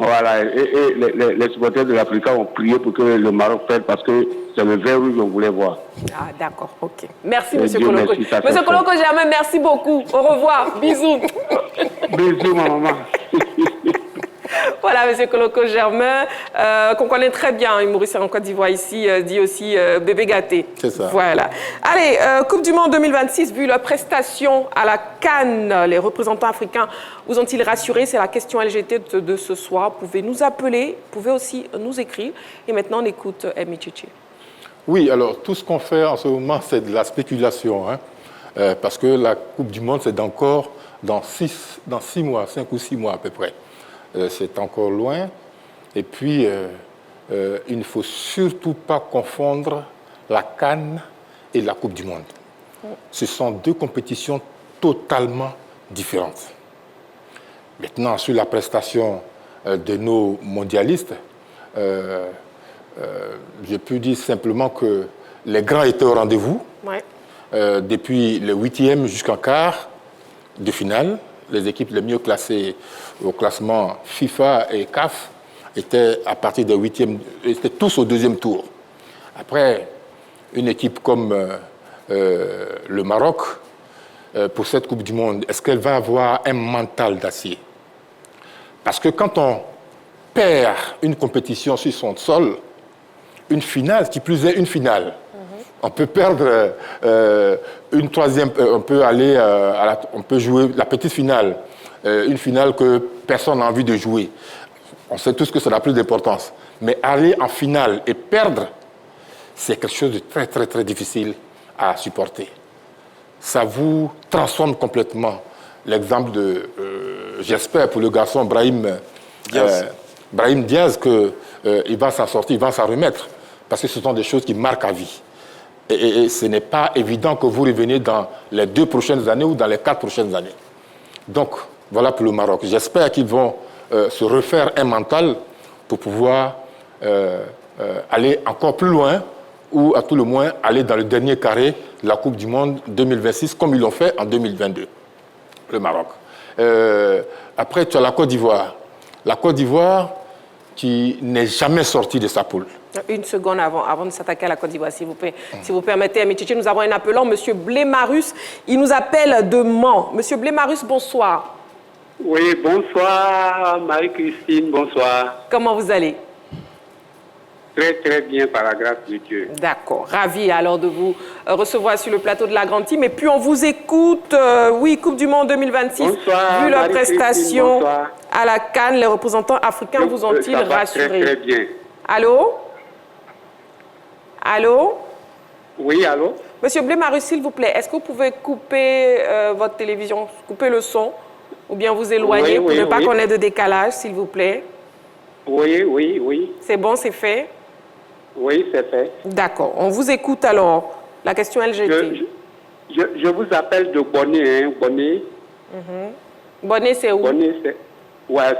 [SPEAKER 13] Voilà, et les supporters de l'Afrique ont prié pour que le Maroc perde parce que c'est le vert rouge qu'on voulait voir.
[SPEAKER 1] Ah, d'accord, ok. Merci, M. Koloko. M. Koloko Germain, merci beaucoup. Au revoir. Bisous.
[SPEAKER 13] Bisous, ma maman.
[SPEAKER 1] Voilà, M. Koloko Germain, qu'on connaît très bien, humoriste en Côte d'Ivoire ici, dit aussi bébé gâté. C'est ça. Voilà. Allez, Coupe du Monde 2026, vu leur prestation à la CAN, les représentants africains vous ont-ils rassuré? C'est la question LGT de ce soir. Vous pouvez nous appeler, vous pouvez aussi nous écrire. Et maintenant, on écoute Emi Tchétché.
[SPEAKER 3] Oui, alors tout ce qu'on fait en ce moment, c'est de la spéculation. Parce que la Coupe du Monde, c'est encore dans 6 mois, 5 ou 6 mois à peu près. C'est encore loin. Et puis, il ne faut surtout pas confondre la CAN et la Coupe du Monde. Ce sont deux compétitions totalement différentes. Maintenant, sur la prestation de nos mondialistes, je peux dire simplement que les grands étaient au rendez-vous. Ouais. Depuis le 8e jusqu'en quart de finale, les équipes les mieux classées au classement FIFA et CAF étaient à partir des 8e, étaient tous au 2e tour. Après, une équipe comme le Maroc, pour cette Coupe du Monde, est-ce qu'elle va avoir un mental d'acier? Parce que quand on perd une compétition sur son sol, une finale, qui plus est une finale, on peut perdre une troisième, on peut aller, on peut jouer la petite finale, une finale que personne n'a envie de jouer. On sait tous que ça n'a plus d'importance. Mais aller en finale et perdre, c'est quelque chose de très, très, très difficile à supporter. Ça vous transforme complètement. L'exemple de, j'espère pour le garçon Brahim Diaz, qu'il va s'en sortir, il va s'en remettre. Parce que ce sont des choses qui marquent à vie. Et ce n'est pas évident que vous reveniez dans les 2 prochaines années ou dans les 4 prochaines années. Donc, voilà pour le Maroc. J'espère qu'ils vont se refaire un mental pour pouvoir aller encore plus loin ou à tout le moins aller dans le dernier carré de la Coupe du Monde 2026 comme ils l'ont fait en 2022, le Maroc. Après, tu as la Côte d'Ivoire. La Côte d'Ivoire qui n'est jamais sortie de sa poule.
[SPEAKER 1] Une seconde avant de s'attaquer à la Côte d'Ivoire, s'il vous plaît. Si vous permettez, Emi Tchétché, nous avons un appelant, M. Blémarus. Il nous appelle de Mans. M. Blémarus, bonsoir.
[SPEAKER 14] Oui, bonsoir, Marie-Christine, bonsoir.
[SPEAKER 1] Comment vous allez?
[SPEAKER 14] Très, très bien, par la grâce de Dieu.
[SPEAKER 1] D'accord. Ravi alors de vous recevoir sur le plateau de la Grande Team. Et puis, on vous écoute. Oui, Coupe du Monde 2026.
[SPEAKER 14] Bonsoir,
[SPEAKER 1] vu leur prestation
[SPEAKER 14] bonsoir.
[SPEAKER 1] À la CAN, les représentants africains vous ont-ils rassuré?
[SPEAKER 14] Très, très bien.
[SPEAKER 1] Allô? Allô?
[SPEAKER 14] Oui, allô?
[SPEAKER 1] Monsieur Blémarus, s'il vous plaît, est-ce que vous pouvez couper votre télévision, couper le son, ou bien vous éloigner pour ne pas qu'on ait de décalage, s'il vous plaît?
[SPEAKER 14] Oui.
[SPEAKER 1] C'est bon, c'est fait?
[SPEAKER 14] Oui, c'est fait.
[SPEAKER 1] D'accord. On vous écoute alors. La question LGT.
[SPEAKER 14] Je vous appelle de Bonnet, hein, Bonnet.
[SPEAKER 1] Bonnet, c'est où?
[SPEAKER 14] Bonnet,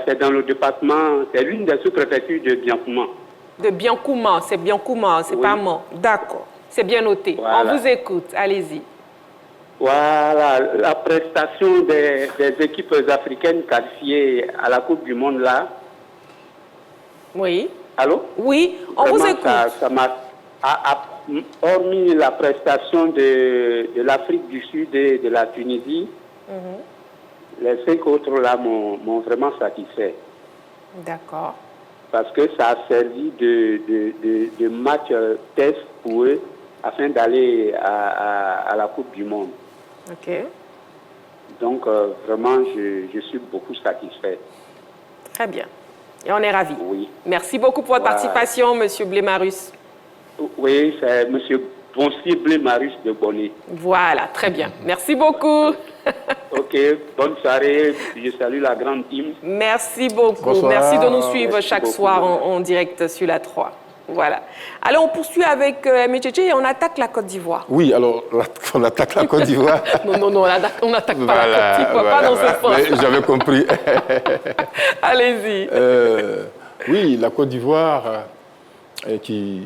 [SPEAKER 14] c'est dans le département, c'est l'une des sous-préfectures de Biancouma.
[SPEAKER 1] De Biancouma, c'est Biancouma, c'est pas Mans. D'accord, c'est bien noté. Voilà. On vous écoute, allez-y.
[SPEAKER 14] Voilà, la prestation des équipes africaines qualifiées à la Coupe du Monde là.
[SPEAKER 1] Oui.
[SPEAKER 14] Allô?
[SPEAKER 1] Oui, on
[SPEAKER 14] vraiment,
[SPEAKER 1] vous écoute.
[SPEAKER 14] hormis la prestation de l'Afrique du Sud et de la Tunisie, les 5 autres là m'ont vraiment satisfait.
[SPEAKER 1] D'accord.
[SPEAKER 14] Parce que ça a servi de match test pour eux afin d'aller à la Coupe du Monde.
[SPEAKER 1] Ok.
[SPEAKER 14] Donc vraiment, je suis beaucoup satisfait.
[SPEAKER 1] Très bien. Et on est ravis.
[SPEAKER 14] Oui.
[SPEAKER 1] Merci beaucoup pour votre participation, Monsieur Blémarus.
[SPEAKER 14] Oui, c'est M. Poncy Blémarus de Bonnet.
[SPEAKER 1] Voilà, très bien. Merci beaucoup.
[SPEAKER 14] Ok, bonne soirée. Je salue la grande team.
[SPEAKER 1] Merci beaucoup.
[SPEAKER 3] Bonsoir.
[SPEAKER 1] Merci de nous suivre
[SPEAKER 14] Merci
[SPEAKER 1] chaque
[SPEAKER 14] beaucoup.
[SPEAKER 1] soir en direct sur la 3. Voilà. Alors, on poursuit avec Métchéché et on attaque la Côte d'Ivoire.
[SPEAKER 3] Oui, alors, on attaque la Côte d'Ivoire.
[SPEAKER 1] Non, on n'attaque pas la Côte d'Ivoire, pas dans ce sens.
[SPEAKER 3] J'avais compris.
[SPEAKER 1] Allez-y.
[SPEAKER 3] Oui, la Côte d'Ivoire, qui,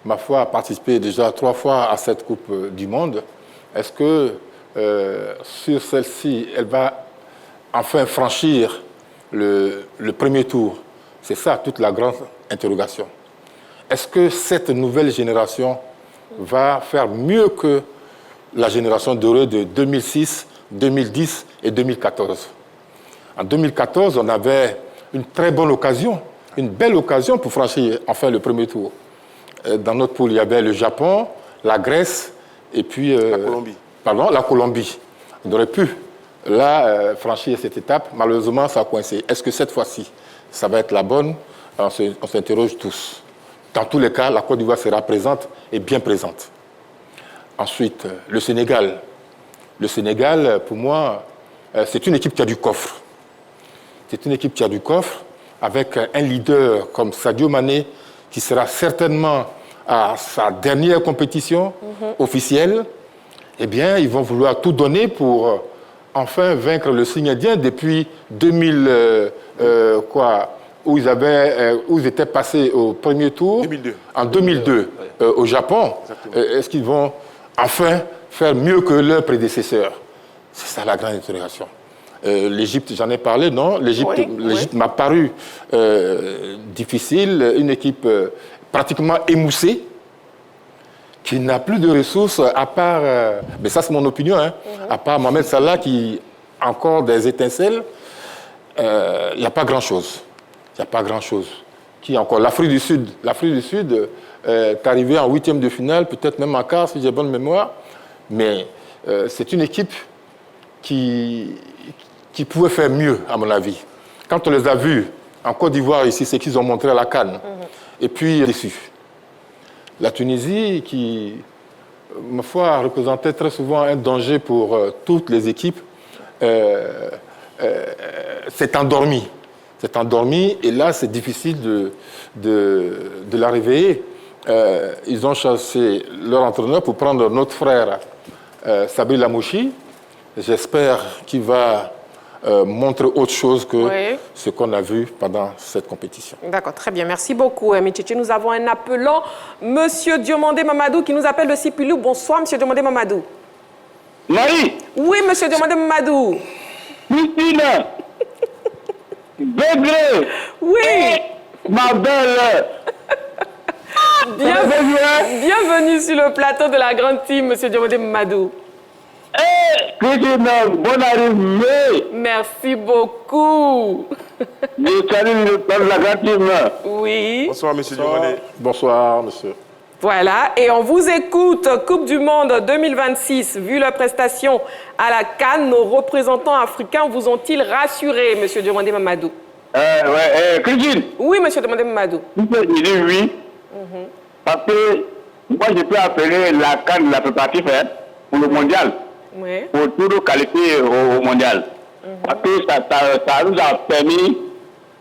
[SPEAKER 3] ma foi, a participé déjà 3 fois à cette Coupe du Monde. Est-ce que sur celle-ci, elle va enfin franchir le premier tour? C'est ça toute la grande interrogation. Est-ce que cette nouvelle génération va faire mieux que la génération dorée de 2006, 2010 et 2014? En 2014, on avait une très bonne occasion, une belle occasion pour franchir enfin le premier tour. Dans notre poule, il y avait le Japon, la Grèce et puis...
[SPEAKER 4] la Colombie.
[SPEAKER 3] Pardon, la Colombie. On aurait pu, là, franchir cette étape. Malheureusement, ça a coincé. Est-ce que cette fois-ci, ça va être la bonne? On s'interroge tous. Dans tous les cas, la Côte d'Ivoire sera présente et bien présente. Ensuite, le Sénégal. Le Sénégal, pour moi, c'est une équipe qui a du coffre. C'est une équipe qui a du coffre, avec un leader comme Sadio Mané, qui sera certainement à sa dernière compétition officielle. Eh bien, ils vont vouloir tout donner pour enfin vaincre le signe indien depuis 2000, où ils étaient passés au premier tour
[SPEAKER 4] 2002.
[SPEAKER 3] En 2002 au Japon. Est-ce qu'ils vont enfin faire mieux que leurs prédécesseurs? C'est ça la grande interrogation. L'Égypte, j'en ai parlé, non? L'Égypte m'a paru difficile, une équipe pratiquement émoussée, qui n'a plus de ressources à part, mais ça c'est mon opinion, à part Mohamed Salah qui a encore des étincelles, il n'y a pas grand-chose. Il n'y a pas grand-chose. Qui encore? L'Afrique du Sud est arrivée en 8e de finale, peut-être même en quart, si j'ai bonne mémoire, mais c'est une équipe qui pouvait faire mieux, à mon avis. Quand on les a vus en Côte d'Ivoire ici, c'est qu'ils ont montré à la CAN. Et puis, déçus. La Tunisie, qui, ma foi, représentait très souvent un danger pour toutes les équipes, s'est endormie. C'est endormi et là, c'est difficile de la réveiller. Ils ont chassé leur entraîneur pour prendre notre frère Sabri Lamouchi. J'espère qu'il va montrer autre chose que ce qu'on a vu pendant cette compétition.
[SPEAKER 1] D'accord, très bien. Merci beaucoup, Métchéché. Nous avons un appelant, Monsieur Diomandé Mamadou, qui nous appelle de Sipilou. Bonsoir, Monsieur Diomandé Mamadou.
[SPEAKER 13] Marie.
[SPEAKER 1] Oui, Monsieur Diomandé Mamadou.
[SPEAKER 13] Christine. Bégré.
[SPEAKER 1] Oui.
[SPEAKER 13] Ma belle.
[SPEAKER 1] Bienvenue sur le plateau de la grande team, Monsieur Diomandé Mamadou.
[SPEAKER 13] Christine, bonne arrivée.
[SPEAKER 1] Merci beaucoup.
[SPEAKER 13] Je salue la grande team.
[SPEAKER 1] Oui.
[SPEAKER 4] Bonsoir, Monsieur Diomandé.
[SPEAKER 3] Bonsoir, monsieur.
[SPEAKER 1] Voilà, et on vous écoute. Coupe du Monde 2026, vu leurs prestations à la CAN, nos représentants africains vous ont-ils rassuré, Monsieur Diomandé Mamadou?
[SPEAKER 13] Christine.
[SPEAKER 1] Oui, Monsieur Diomandé Mamadou.
[SPEAKER 13] Je dis oui. Parce que moi, je peux appeler la CAN la préparatif pour le mondial.
[SPEAKER 1] Oui.
[SPEAKER 13] Pour tout qualifier au mondial. Parce que ça nous a permis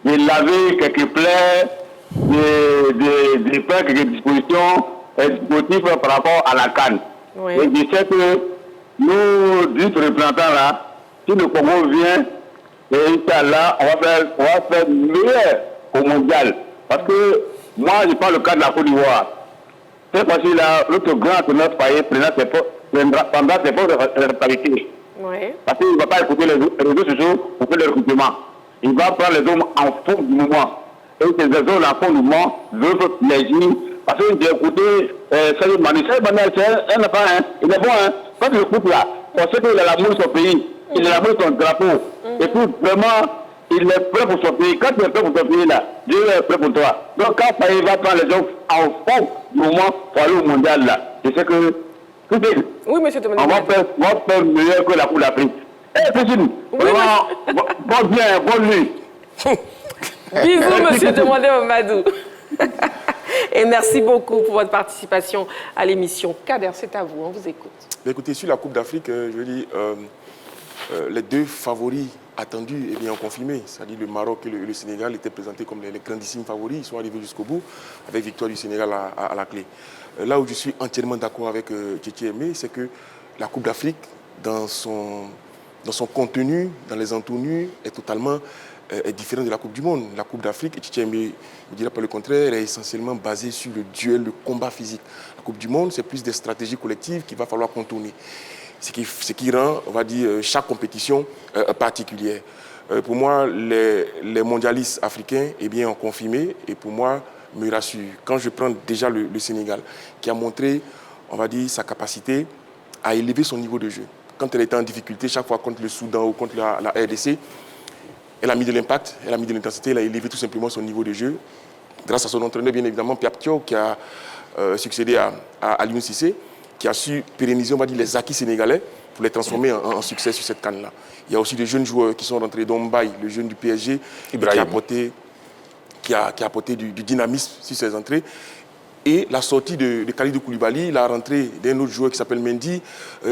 [SPEAKER 13] de laver quelques plaies, de faire quelques dispositions sportives par rapport à la CAN.
[SPEAKER 1] Oui.
[SPEAKER 13] Et je sais que nous, du représentant là, si le Congo vient, et Inch'Allah, on va faire meilleur au mondial. Parce que moi, je parle le cas de la Côte d'Ivoire. Cette fois-ci-là, notre grand de notre pays prendra ses propres responsabilités.
[SPEAKER 1] Oui.
[SPEAKER 13] Parce qu'il ne va pas écouter les réseaux sociaux pour faire le recrutement. Il va prendre les hommes en fond du mouvement. Et ces hommes en fond du mouvement veulent l'énergie Parce que j'ai écouté Sadio Mané. Sadio Mané, c'est un enfant, hein. Il est bon, hein. Quand il coupe là, on sait qu'il a l'amour de son pays, il a l'amour de son drapeau. Et puis, vraiment, il est prêt pour son pays. Quand tu es prêt pour ton pays là, Dieu est prêt pour toi. Donc, quand Paris va prendre les gens en fond du moment pour aller au mondial là, je sais que.
[SPEAKER 1] Oui, monsieur Temade.
[SPEAKER 13] On va faire mieux que la Coupe d'Afrique. Eh, Christine, vraiment, bon bien, bonne nuit.
[SPEAKER 1] Bisous, monsieur Temade Mamadou. Et merci beaucoup pour votre participation à l'émission. Kader, c'est à vous, on vous écoute.
[SPEAKER 4] Mais écoutez, sur la Coupe d'Afrique, je veux dire, les deux favoris attendus ont confirmé. C'est-à-dire le Maroc et le Sénégal étaient présentés comme les grandissimes favoris. Ils sont arrivés jusqu'au bout avec victoire du Sénégal à la clé. Là où je suis entièrement d'accord avec Tchétché Aimé, c'est que la Coupe d'Afrique, dans son contenu, dans les entournures, est totalement différente de la Coupe du Monde. La Coupe d'Afrique, et Tchétché Aimé ne dirait pas le contraire, est essentiellement basée sur le duel, le combat physique. La Coupe du Monde, c'est plus des stratégies collectives qu'il va falloir contourner. Ce qui rend, on va dire, chaque compétition particulière. Pour moi, les mondialistes africains ont confirmé et pour moi, me rassure. Quand je prends déjà le Sénégal, qui a montré, on va dire, sa capacité à élever son niveau de jeu. Quand elle était en difficulté, chaque fois contre le Soudan ou contre la RDC, elle a mis de l'impact, elle a mis de l'intensité, elle a élevé tout simplement son niveau de jeu. Grâce à son entraîneur, bien évidemment, Piap Thiaw, qui a succédé à Aliou Cissé, qui a su pérenniser, on va dire, les acquis sénégalais pour les transformer en succès sur cette CAN-là. Il y a aussi des jeunes joueurs qui sont rentrés, dont Mbaye, le jeune du PSG, qui a apporté du dynamisme sur ses entrées. Et la sortie de Kalidou Koulibaly, la rentrée d'un autre joueur qui s'appelle Mendy,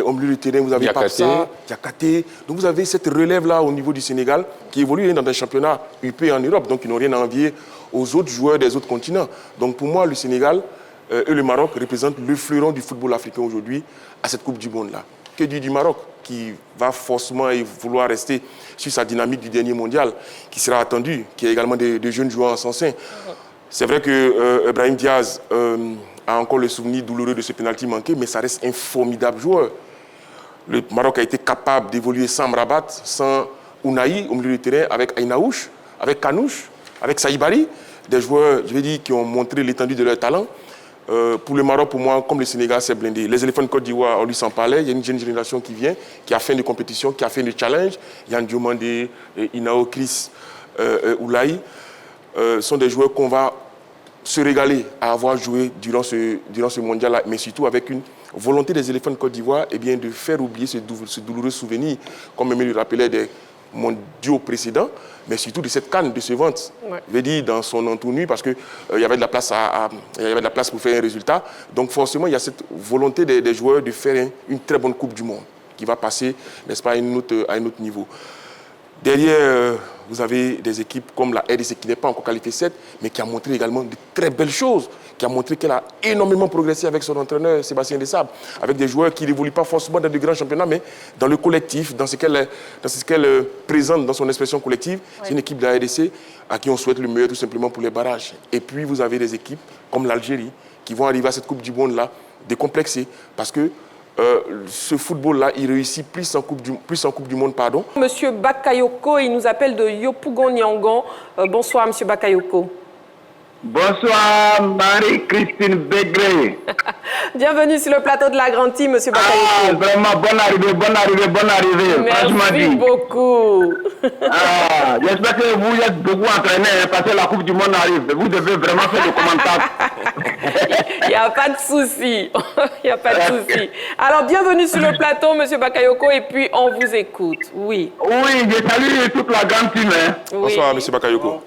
[SPEAKER 4] au milieu du terrain, vous avez Papsa, Diakhaté. Donc vous avez cette relève-là au niveau du Sénégal qui évolue dans un championnat UP en Europe, donc ils n'ont rien à envier aux autres joueurs des autres continents. Donc pour moi, le Sénégal et le Maroc représentent le fleuron du football africain aujourd'hui à cette Coupe du Monde-là. Que dire du Maroc, qui va forcément vouloir rester sur sa dynamique du dernier mondial, qui sera attendu, qui a également des jeunes joueurs en son sein. C'est vrai que Brahim Diaz a encore le souvenir douloureux de ce pénalty manqué, mais ça reste un formidable joueur. Le Maroc a été capable d'évoluer sans Mrabat, sans Ounahi au milieu du terrain, avec Aïnaouch, avec Kanouche, avec Saïbari, des joueurs, je vais dire, qui ont montré l'étendue de leur talent. Pour le Maroc, pour moi, comme le Sénégal, c'est blindé. Les éléphants de Côte d'Ivoire, on lui s'en parlait. Il y a une jeune génération qui vient, qui a fait des compétitions, qui a fait des challenges. Yann Diomandé, Inao, Chris, Oulaï. Sont des joueurs qu'on va se régaler à avoir joué durant ce mondial-là, mais surtout avec une volonté des éléphants de Côte d'Ivoire de faire oublier ce douloureux souvenir, comme Aimé le rappelait des mondiaux précédents, mais surtout de cette canne, de ce ventre. Ouais. Je veux dire, dans son entournure, parce qu'il y avait de la place pour faire un résultat. Donc forcément, il y a cette volonté des joueurs de faire une très bonne Coupe du Monde, qui va passer, n'est-ce pas, à un autre niveau. Derrière, vous avez des équipes comme la RDC qui n'est pas encore qualifiée 7, mais qui a montré également de très belles choses, qui a montré qu'elle a énormément progressé avec son entraîneur Sébastien Desabre, avec des joueurs qui n'évoluent pas forcément dans de grands championnats, mais dans le collectif, dans ce qu'elle présente dans son expression collective. Ouais. C'est une équipe de la RDC à qui on souhaite le meilleur tout simplement pour les barrages. Et puis vous avez des équipes comme l'Algérie qui vont arriver à cette Coupe du Monde-là décomplexées, parce que ce football-là, il réussit plus en Coupe du Monde. Pardon.
[SPEAKER 1] Monsieur Bakayoko, il nous appelle de Yopougon Nyangon. Bonsoir, Monsieur Bakayoko.
[SPEAKER 13] Bonsoir, Marie-Christine Begré.
[SPEAKER 1] Bienvenue sur le plateau de la Grande Team, Monsieur Bakayoko.
[SPEAKER 13] Ah, vraiment, bonne arrivée.
[SPEAKER 1] Merci beaucoup.
[SPEAKER 13] J'espère que vous êtes beaucoup entraîné parce que la Coupe du Monde arrive. Vous devez vraiment faire le commentaire.
[SPEAKER 1] Il n'y a pas de souci. Alors, bienvenue sur le plateau, Monsieur Bakayoko, et puis on vous écoute. Oui.
[SPEAKER 13] Oui, je salue toute la Grande Team.
[SPEAKER 4] Oui. Bonsoir, Monsieur Bakayoko.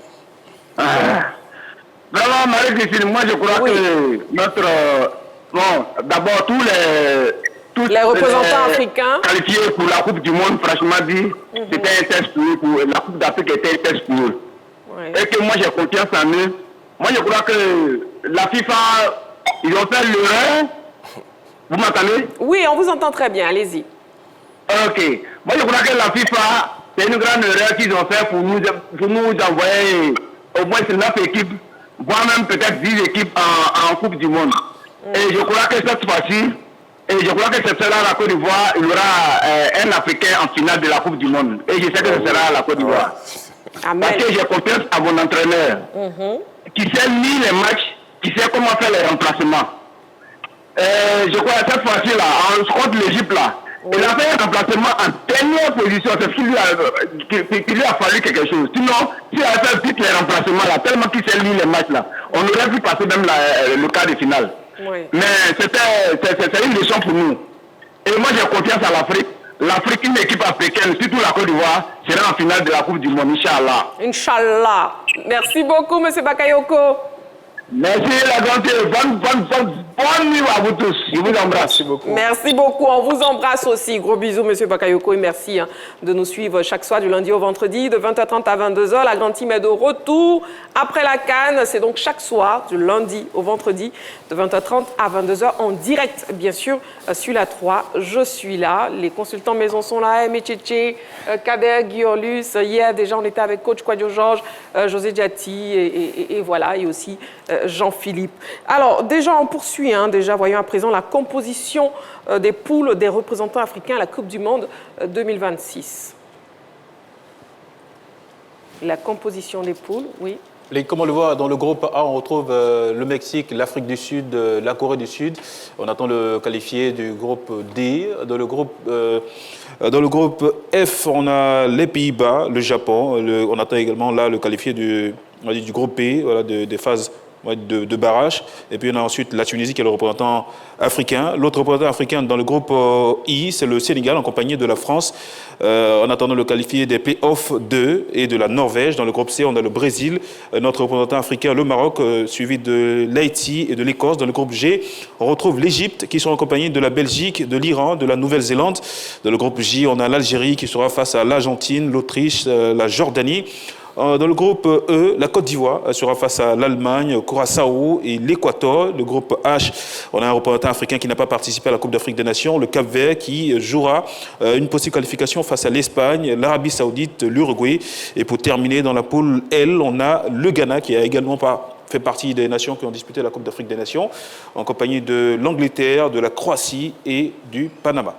[SPEAKER 13] Vraiment, Marie-Christine, moi je crois que d'abord tous
[SPEAKER 1] les représentants africains
[SPEAKER 13] qualifiés pour la Coupe du Monde, franchement dit, c'était un test pour eux. La Coupe d'Afrique était un test pour eux. Ouais. Et que moi j'ai confiance en eux. Moi je crois que la FIFA, ils ont fait l'erreur. Vous m'entendez?
[SPEAKER 1] Oui, on vous entend très bien, allez-y.
[SPEAKER 13] Ok. Moi je crois que la FIFA, c'est une grande erreur qu'ils ont fait pour nous envoyer au moins 9 équipes, voire même peut-être 10 équipes en Coupe du Monde. Et je crois que cette fois-ci, ce sera la Côte d'Ivoire, il y aura un Africain en finale de la Coupe du Monde. Et je sais que ce sera la Côte d'Ivoire. Parce que j'ai confiance à mon entraîneur, qui sait lire les matchs, qui sait comment faire les remplacements. Je crois que cette fois-ci, là, contre l'Égypte, là, il a fait un remplacement en dernière position. C'est ce qu'il lui a fallu quelque chose. Sinon, s'il avait fait vite les remplacements, là, tellement qu'il s'est lu les matchs, là, on aurait pu passer même le quart de finale.
[SPEAKER 1] Oui.
[SPEAKER 13] Mais c'est une leçon pour nous. Et moi, j'ai confiance à l'Afrique. L'Afrique, une équipe africaine, surtout la Côte d'Ivoire, sera en finale de la Coupe du Monde, Inch'Allah.
[SPEAKER 1] Inch'Allah. Merci beaucoup, M. Bakayoko.
[SPEAKER 13] Merci, la grande. Bonne nuit à vous tous. Je vous embrasse.
[SPEAKER 4] Merci beaucoup.
[SPEAKER 1] Merci beaucoup. On vous embrasse aussi. Gros bisous, M. Bakayoko. Et merci de nous suivre chaque soir du lundi au vendredi, de 20h30 à 22h. La grande team est de retour après la CAN. C'est donc chaque soir, du lundi au vendredi, de 20h30 à 22h, en direct, bien sûr, sur la 3. Je suis là. Les consultants maison sont là. Métchéché, Kader, Guillaume, hier, déjà, on était avec coach Kouadio Georges, José Diati, et voilà, et aussi Jean-Philippe. Alors, déjà, on poursuit. Déjà, voyons à présent la composition des poules des représentants africains à la Coupe du Monde 2026. La composition des poules, oui.
[SPEAKER 5] Comme on le voit, dans le groupe A, on retrouve le Mexique, l'Afrique du Sud, la Corée du Sud. On attend le qualifié du groupe D. Dans le groupe F, on a les Pays-Bas, le Japon. On attend également là le qualifié du groupe B, voilà, des phases de barrage. Et puis on a ensuite la Tunisie qui est le représentant africain. L'autre représentant africain dans le groupe I, c'est le Sénégal en compagnie de la France. En attendant le qualifié des play-offs 2 et de la Norvège. Dans le groupe C, on a le Brésil, notre représentant africain, le Maroc, suivi de l'Haïti et de l'Écosse. Dans le groupe G, on retrouve l'Égypte qui sont en compagnie de la Belgique, de l'Iran, de la Nouvelle-Zélande. Dans le groupe J, on a l'Algérie qui sera face à l'Argentine, l'Autriche, la Jordanie. Dans le groupe E, la Côte d'Ivoire sera face à l'Allemagne, Curaçao et l'Équateur. Le groupe H, on a un représentant africain qui n'a pas participé à la Coupe d'Afrique des Nations, le Cap-Vert qui jouera une possible qualification face à l'Espagne, l'Arabie Saoudite, l'Uruguay. Et pour terminer, dans la poule L, on a le Ghana qui a également fait partie des nations qui ont disputé la Coupe d'Afrique des Nations, en compagnie de l'Angleterre, de la Croatie et du Panama.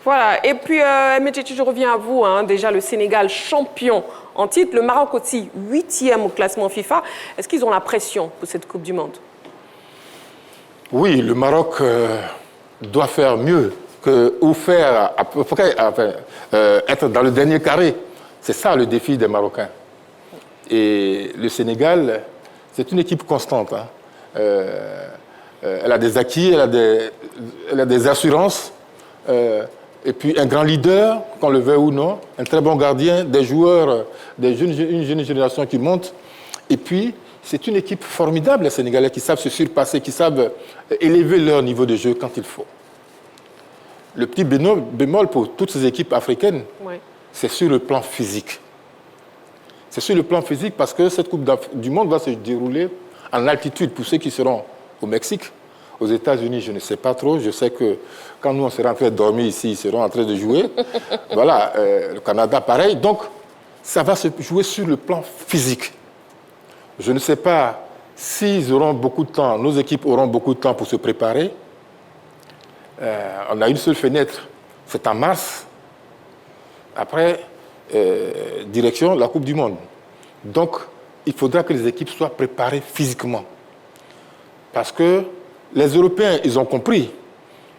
[SPEAKER 1] Voilà, et puis, Métchéché, je reviens à vous. Déjà, le Sénégal champion en titre, le Maroc aussi 8e au classement FIFA. Est-ce qu'ils ont la pression pour cette Coupe du Monde?
[SPEAKER 3] Oui, le Maroc doit faire mieux ou faire à peu près, être dans le dernier carré. C'est ça le défi des Marocains. Et le Sénégal, c'est une équipe constante. Elle a des acquis, elle a des assurances. Et puis un grand leader, qu'on le veuille ou non, un très bon gardien, des joueurs, une jeune génération qui monte. Et puis, c'est une équipe formidable, les Sénégalais, qui savent se surpasser, qui savent élever leur niveau de jeu quand il faut. Le petit bémol pour toutes ces équipes africaines, c'est sur le plan physique. C'est sur le plan physique parce que cette Coupe du Monde va se dérouler en altitude pour ceux qui seront au Mexique. Aux États-Unis, je ne sais pas trop. Je sais que quand nous, on sera en train de dormir ici, ils seront en train de jouer. Voilà, le Canada, pareil. Donc, ça va se jouer sur le plan physique. Je ne sais pas s'ils auront beaucoup de temps, nos équipes auront beaucoup de temps pour se préparer. On a une seule fenêtre, c'est en mars. Après, direction la Coupe du Monde. Donc, il faudra que les équipes soient préparées physiquement. Parce que les Européens, ils ont compris,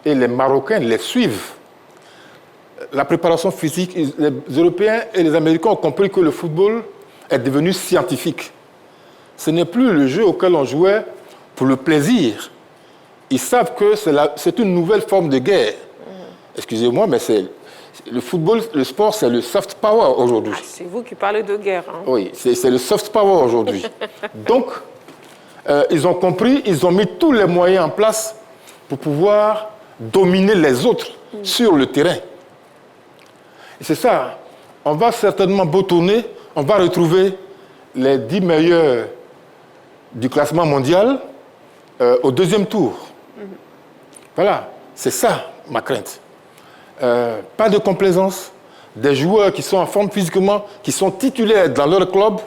[SPEAKER 3] et les Marocains les suivent. La préparation physique, les Européens et les Américains ont compris que le football est devenu scientifique. Ce n'est plus le jeu auquel on jouait pour le plaisir. Ils savent que c'est une nouvelle forme de guerre. Excusez-moi, mais le football, le sport, c'est le soft power aujourd'hui.
[SPEAKER 1] Ah, c'est vous qui parlez de guerre.
[SPEAKER 3] Oui, c'est le soft power aujourd'hui. Donc, ils ont compris, ils ont mis tous les moyens en place pour pouvoir dominer les autres sur le terrain. Et c'est ça, on va certainement boutonner, on va retrouver les 10 meilleurs du classement mondial au deuxième tour. Voilà, c'est ça ma crainte. Pas de complaisance. Des joueurs qui sont en forme physiquement, qui sont titulaires dans leur club,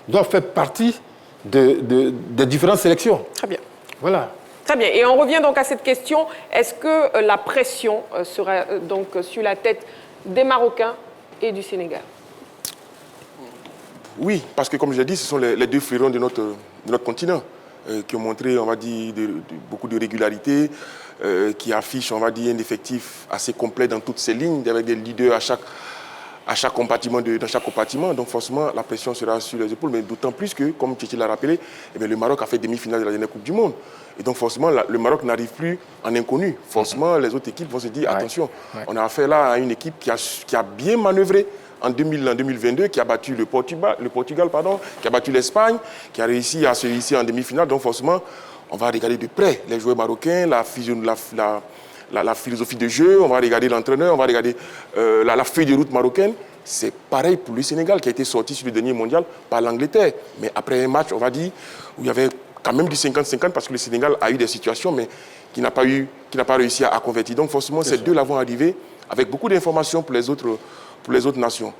[SPEAKER 3] doivent faire partie des différentes sélections.
[SPEAKER 1] Très bien.
[SPEAKER 3] Voilà.
[SPEAKER 1] Très bien. Et on revient donc à cette question. Est-ce que la pression sera donc sur la tête des Marocains et du Sénégal?
[SPEAKER 4] Oui, parce que comme je l'ai dit, ce sont les deux fleurons de notre continent. qui ont montré, on va dire, beaucoup de régularité, qui affichent, on va dire, un effectif assez complet dans toutes ces lignes, avec des leaders à chaque compartiment, dans chaque compartiment. Donc forcément, la pression sera sur les épaules, mais d'autant plus que, comme Tchétché l'a rappelé, eh bien, le Maroc a fait demi-finale de la dernière Coupe du Monde. Et donc forcément, le Maroc n'arrive plus en inconnu. Forcément, les autres équipes vont se dire, attention, on a affaire là à une équipe qui a bien manœuvré en 2022, qui a battu le Portugal, qui a battu l'Espagne, qui a réussi à se hisser en demi-finale. Donc forcément, on va regarder de près les joueurs marocains, la philosophie de jeu, on va regarder l'entraîneur, on va regarder la feuille de route marocaine. C'est pareil pour le Sénégal qui a été sorti sur le dernier mondial par l'Angleterre. Mais après un match, on va dire, où il y avait quand même du 50-50 parce que le Sénégal a eu des situations, mais qui n'a pas réussi à convertir. Donc forcément, ces deux-là vont arriver avec beaucoup d'informations pour les autres nations.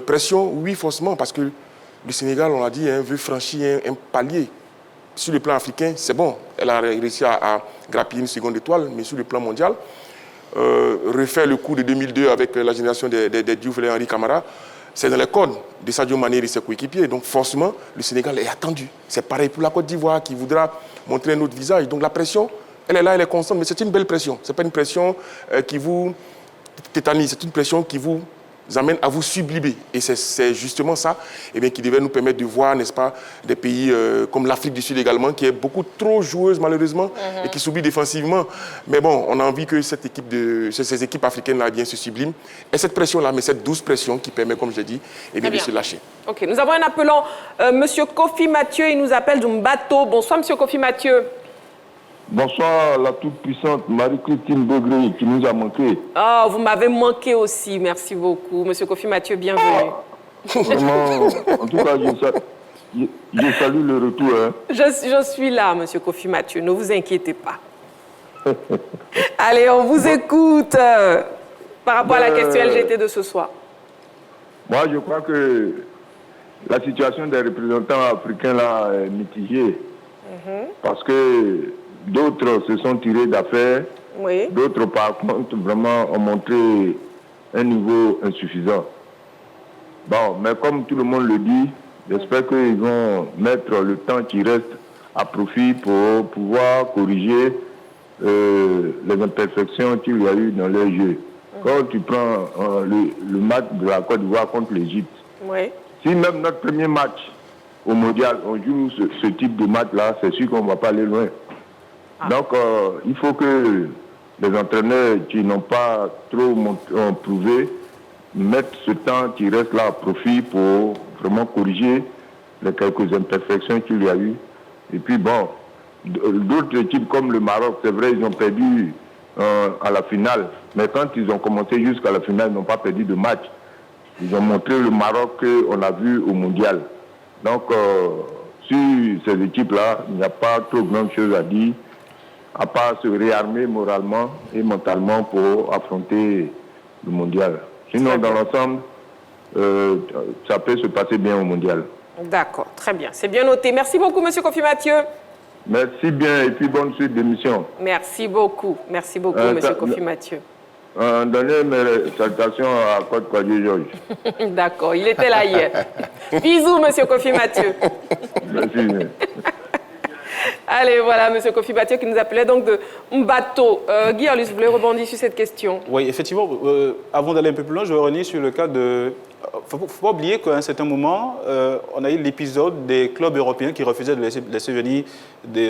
[SPEAKER 4] Pression, oui, forcément, parce que le Sénégal, on l'a dit, veut franchir un palier. Sur le plan africain, c'est bon. Elle a réussi à grappiller une seconde étoile, mais sur le plan mondial, refaire le coup de 2002 avec la génération des Diouf et Henri Camara, c'est dans les codes de Sadio Mané et ses coéquipiers. Donc forcément, le Sénégal est attendu. C'est pareil pour la Côte d'Ivoire qui voudra montrer un autre visage. Donc la pression, elle est là, elle est constante, mais c'est une belle pression. Ce n'est pas une pression qui vous tétanise, c'est une pression qui vous amène à vous sublimer. Et c'est justement ça qui devait nous permettre de voir, n'est-ce pas, des pays comme l'Afrique du Sud également, qui est beaucoup trop joueuse malheureusement et qui s'oublie défensivement. Mais bon, on a envie que ces équipes africaines-là bien se subliment. Et cette pression-là, mais cette douce pression qui permet, comme je l'ai dit, de se lâcher.
[SPEAKER 1] Ok, nous avons un appelant, Monsieur Kofi Mathieu, il nous appelle du Mbato. Bonsoir, Monsieur Kofi Mathieu.
[SPEAKER 15] Bonsoir, la toute-puissante Marie-Christine Bogré qui nous a manqué.
[SPEAKER 1] Oh, vous m'avez manqué aussi, merci beaucoup. Monsieur Kofi Mathieu, bienvenue.
[SPEAKER 15] Vraiment, en tout cas, je salue le retour. Hein.
[SPEAKER 1] Je suis là, Monsieur Kofi Mathieu, ne vous inquiétez pas. Allez, on vous écoute par rapport à la question LGT de ce soir.
[SPEAKER 15] Moi, je crois que la situation des représentants africains là est mitigée. Parce que d'autres se sont tirés d'affaire, d'autres par contre vraiment ont montré un niveau insuffisant. Bon, mais comme tout le monde le dit, j'espère qu'ils vont mettre le temps qui reste à profit pour pouvoir corriger les imperfections qu'il y a eu dans leur jeu. Quand tu prends le match de la Côte d'Ivoire contre l'Égypte, si même notre premier match au mondial, on joue ce type de match-là, c'est sûr qu'on ne va pas aller loin. Donc, il faut que les entraîneurs qui n'ont pas trop prouvé mettent ce temps qui reste là à profit pour vraiment corriger les quelques imperfections qu'il y a eu. Et puis bon, d'autres équipes comme le Maroc, c'est vrai, ils ont perdu à la finale. Mais quand ils ont commencé jusqu'à la finale, ils n'ont pas perdu de match. Ils ont montré le Maroc qu'on a vu au mondial. Donc, sur ces équipes-là, il n'y a pas trop grande chose à dire, à part se réarmer moralement et mentalement pour affronter le mondial. Sinon, dans l'ensemble, ça peut se passer bien au mondial.
[SPEAKER 1] D'accord, très bien. C'est bien noté. Merci beaucoup, Monsieur Kofi Mathieu.
[SPEAKER 15] Merci bien et puis bonne suite d'émission.
[SPEAKER 1] Merci beaucoup, Monsieur Kofi Mathieu.
[SPEAKER 15] Donnez mes salutations à Côte Quadri Georges.
[SPEAKER 1] D'accord, il était là hier. Bisous, Monsieur Kofi Mathieu.
[SPEAKER 15] Merci.
[SPEAKER 1] Allez, voilà, Monsieur Kofi Mathieu qui nous appelait donc de Mbato. Guy Arlus, vous voulez rebondir sur cette question?
[SPEAKER 5] Oui, effectivement, avant d'aller un peu plus loin, je vais revenir sur le cas de... Il ne faut pas oublier qu'à un certain moment, on a eu l'épisode des clubs européens qui refusaient de laisser venir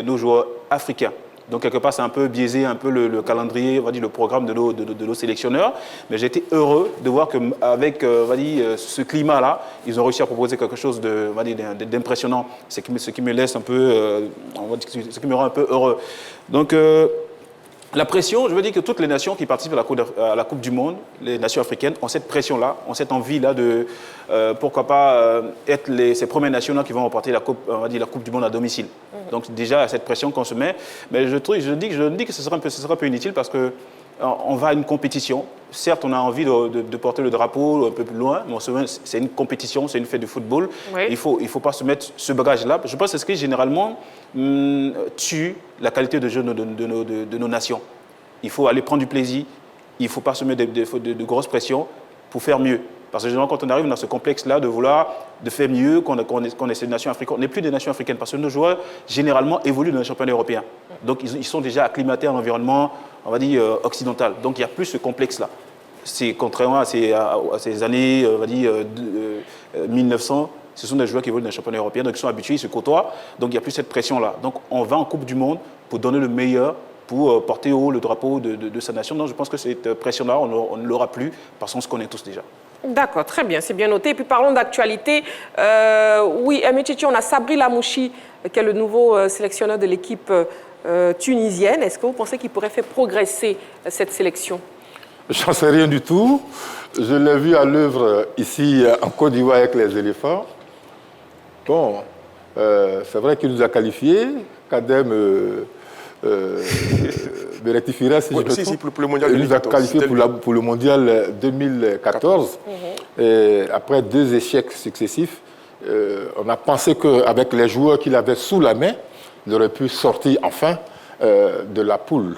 [SPEAKER 5] nos joueurs africains. Donc, quelque part, c'est un peu biaisé un peu le calendrier, on va dire, le programme de nos sélectionneurs. Mais j'ai été heureux de voir qu'avec ce climat-là, ils ont réussi à proposer quelque chose d'impressionnant, ce qui me laisse un peu, ce qui me rend un peu heureux. Donc, la pression, je veux dire que toutes les nations qui participent à la Coupe du Monde, les nations africaines, ont cette pression-là, ont cette envie-là de, pourquoi pas, être ces premières nations-là qui vont remporter la Coupe du Monde à domicile. Donc déjà, il y a cette pression qu'on se met. Mais je dis que ce sera un peu inutile parce qu'on va à une compétition. Certes, on a envie de porter le drapeau un peu plus loin, mais c'est une compétition, c'est une fête de football. Oui. Il faut pas se mettre ce bagage-là. Je pense que c'est ce qui, généralement, tue la qualité de jeu de nos nations. Il faut aller prendre du plaisir. Il ne faut pas se mettre de grosses pressions pour faire mieux. Parce que généralement, quand on arrive, on a ce complexe-là de vouloir de faire mieux qu'on est ces nations africaines. On n'est plus des nations africaines parce que nos joueurs, généralement, évoluent dans les championnats européens. Donc, ils sont déjà acclimatés à l'environnement, on va dire, occidental. Donc, il n'y a plus ce complexe-là. C'est contrairement à ces années, on va dire, 1900, ce sont des joueurs qui évoluent dans les championnats européens, donc ils sont habitués, ils se côtoient. Donc, il n'y a plus cette pression-là. Donc, on va en Coupe du Monde pour donner le meilleur, pour porter haut le drapeau de sa nation. Donc, je pense que cette pression-là, on ne l'aura plus parce qu'on se connaît tous déjà.
[SPEAKER 1] D'accord, très bien, c'est bien noté. Et puis parlons d'actualité. Oui, Amichichi, on a Sabri Lamouchi, qui est le nouveau sélectionneur de l'équipe tunisienne. Est-ce que vous pensez qu'il pourrait faire progresser cette sélection?
[SPEAKER 3] J'en sais rien du tout. Je l'ai vu à l'œuvre ici en Côte d'Ivoire avec les éléphants. Bon, c'est vrai qu'il nous a qualifiés. Kadem me rectifiera si je me trompe.
[SPEAKER 4] Pour le mondial 2014.
[SPEAKER 3] Il nous a qualifiés pour le mondial 2014. Et après 2 échecs successifs, on a pensé qu'avec les joueurs qu'il avait sous la main, il aurait pu sortir enfin de la poule.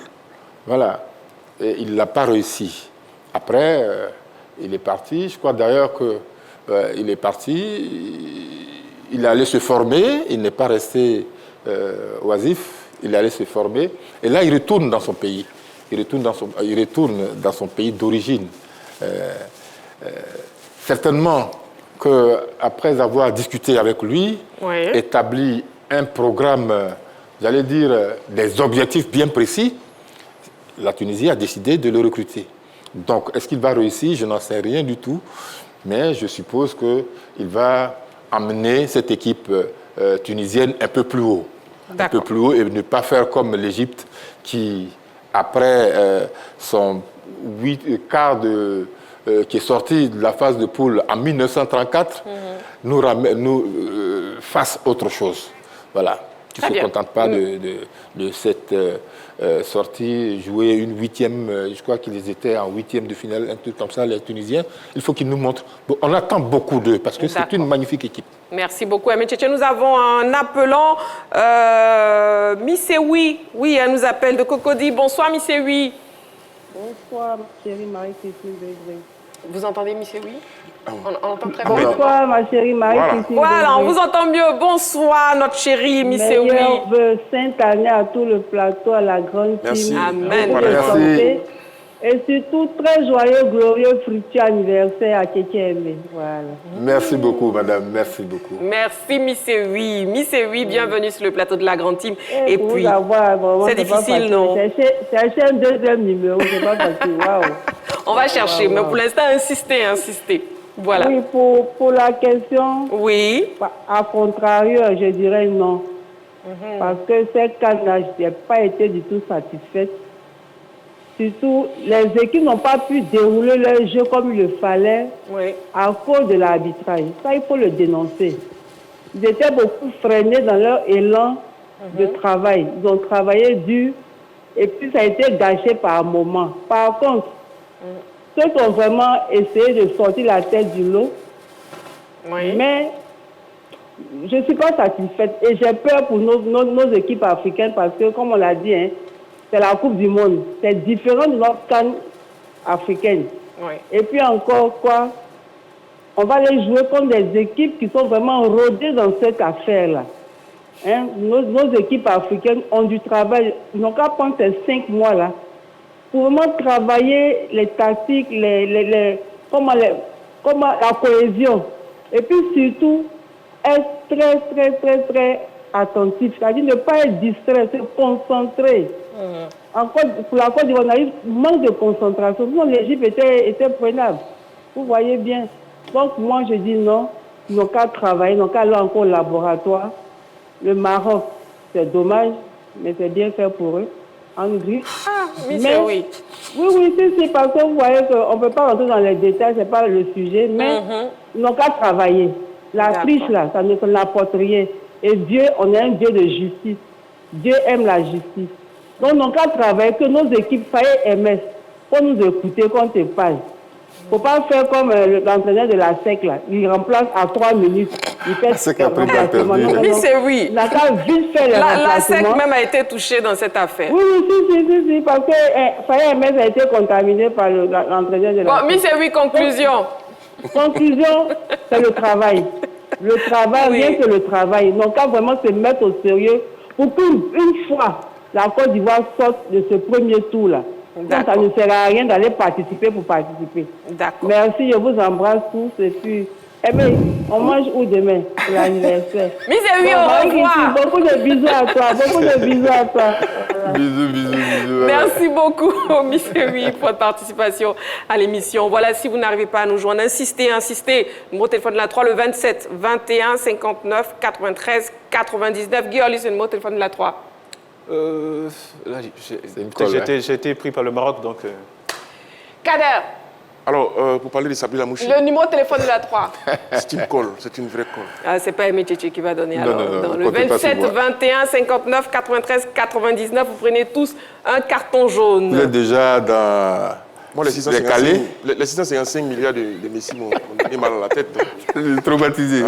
[SPEAKER 3] Voilà. Et il ne l'a pas réussi. Après, il est parti. Je crois d'ailleurs qu'il est parti. Il est allé se former. Il n'est pas resté oisif. Il est allé se former. Et là, il retourne dans son pays. Il retourne dans son pays d'origine. Certainement qu'après avoir discuté avec lui, établi un programme, j'allais dire, des objectifs bien précis, la Tunisie a décidé de le recruter. Donc, est-ce qu'il va réussir? Je n'en sais rien du tout. Mais je suppose qu'il va amener cette équipe tunisienne un peu plus haut. Un peu plus haut et ne pas faire comme l'Égypte qui, après son quart qui est sorti de la phase de poule en 1934, nous fasse autre chose. Voilà. Qui ne se contente pas de cette sortie, jouer une 8e, je crois qu'ils étaient en 8e de finale, un truc comme ça, les Tunisiens. Il faut qu'ils nous montrent. Bon, on attend beaucoup d'eux parce que c'est une magnifique équipe.
[SPEAKER 1] Merci beaucoup, Amichichi. Nous avons un appelant, Missewi. Oui, elle nous appelle de Cocody. Bonsoir, Missewi.
[SPEAKER 16] Bonsoir, ma chérie Marie-Christine Degré.
[SPEAKER 1] Vous entendez, Missewi? On entend très bien.
[SPEAKER 16] Bonsoir, ma chérie Marie-Christine.
[SPEAKER 1] Voilà, on vous entend mieux. Bonsoir, notre chérie Missewi.
[SPEAKER 16] Meilleure vœux sainte année à tout le plateau, à la grande team.
[SPEAKER 1] Amen.
[SPEAKER 16] Merci. Et surtout, très joyeux, glorieux, fructueux anniversaire à Kékémé. Voilà.
[SPEAKER 3] Merci beaucoup, madame. Merci beaucoup.
[SPEAKER 1] Merci, Missewi. Missewi, bienvenue sur le plateau de la grande team. Et puis, c'est difficile, non?
[SPEAKER 16] Cherchez un 2e numéro, c'est pas facile. Waouh.
[SPEAKER 1] On va chercher, mais pour l'instant, insister. Voilà.
[SPEAKER 16] Oui, pour la question,
[SPEAKER 1] oui.
[SPEAKER 16] À contrario, je dirais non. Parce que cette CAN n'a pas été du tout satisfaite. Surtout, les équipes n'ont pas pu dérouler leur jeu comme il le fallait à cause de l'arbitrage. Ça, il faut le dénoncer. Ils étaient beaucoup freinés dans leur élan de travail. Ils ont travaillé dur et puis ça a été gâché par moment. Par contre, ceux qui ont vraiment essayé de sortir la tête du lot, mais je ne suis pas satisfaite et j'ai peur pour nos équipes africaines parce que, comme on l'a dit, c'est la Coupe du Monde. C'est différent de notre CAN africaine. Et puis encore quoi, on va les jouer comme des équipes qui sont vraiment rodées dans cette affaire-là. Nos équipes africaines ont du travail. Ils n'ont qu'à prendre ces 5 mois-là pour vraiment travailler les tactiques, comment la cohésion. Et puis surtout, être très, très, très, très attentif. C'est-à-dire ne pas être distrait, se concentrer. Encore, pour la Côte d'Ivoire, on a eu manque de concentration. Sinon, l'Égypte était prenable. Vous voyez bien. Donc, moi, je dis non. Ils n'ont qu'à travailler, ils n'ont qu'à aller encore au laboratoire. Le Maroc, c'est dommage, mais c'est bien fait pour eux. Hongrie.
[SPEAKER 1] Oui,
[SPEAKER 16] si, parce que vous voyez qu'on ne peut pas rentrer dans les détails, ce n'est pas le sujet, mais ils n'ont qu'à travailler. La triche, là, ça ne n'apporte rien. Et Dieu, on est un Dieu de justice. Dieu aime la justice. Donc, on n'a qu'à travailler, que nos équipes faillent MS, pour nous écouter quand on te parle. Il ne faut pas faire comme l'entraîneur de la SEC, là. Il remplace à 3 minutes. Il fait
[SPEAKER 3] c'est remplacement.
[SPEAKER 1] Oui.
[SPEAKER 16] La
[SPEAKER 1] SEC même a été touchée dans cette affaire.
[SPEAKER 16] Oui, parce que Faye MS a été contaminé par l'entraîneur de la SEC.
[SPEAKER 1] Bon, conclusion.
[SPEAKER 16] Conclusion, c'est le travail. Le travail, rien que le travail. Donc, à vraiment se mettre au sérieux pour qu'une fois la Côte d'Ivoire sorte de ce premier tour-là. Donc, ça ne sert à rien d'aller participer pour participer. Merci, je vous embrasse tous et puis... Eh bien, on mange où demain pour l'anniversaire?
[SPEAKER 1] Mais c'est oui, au revoir.
[SPEAKER 16] Beaucoup de bisous à toi, beaucoup de bisous à toi.
[SPEAKER 3] Bisous.
[SPEAKER 1] Merci beaucoup, Monsieur Oui, pour votre participation à l'émission. Voilà, si vous n'arrivez pas à nous joindre, insistez. Numéro de téléphone de la 3, le 27 21 59 93 99. Guillaume, c'est le numéro de téléphone de la 3.
[SPEAKER 5] J'ai été pris par le Maroc, donc...
[SPEAKER 1] Kader.
[SPEAKER 4] Alors, pour parler de Sabri Lamouchi...
[SPEAKER 1] Le numéro de téléphone de la 3.
[SPEAKER 4] C'est une colle, c'est une vraie colle.
[SPEAKER 1] Ah, c'est pas Aimé Tchétché qui va donner. Alors,
[SPEAKER 3] non,
[SPEAKER 1] le 27 21 59 93 99, vous prenez tous un carton jaune.
[SPEAKER 3] Vous êtes déjà dans...
[SPEAKER 4] Moi, les 655 milliards de Messi m'ont donné mal à la tête.
[SPEAKER 3] Traumatisé.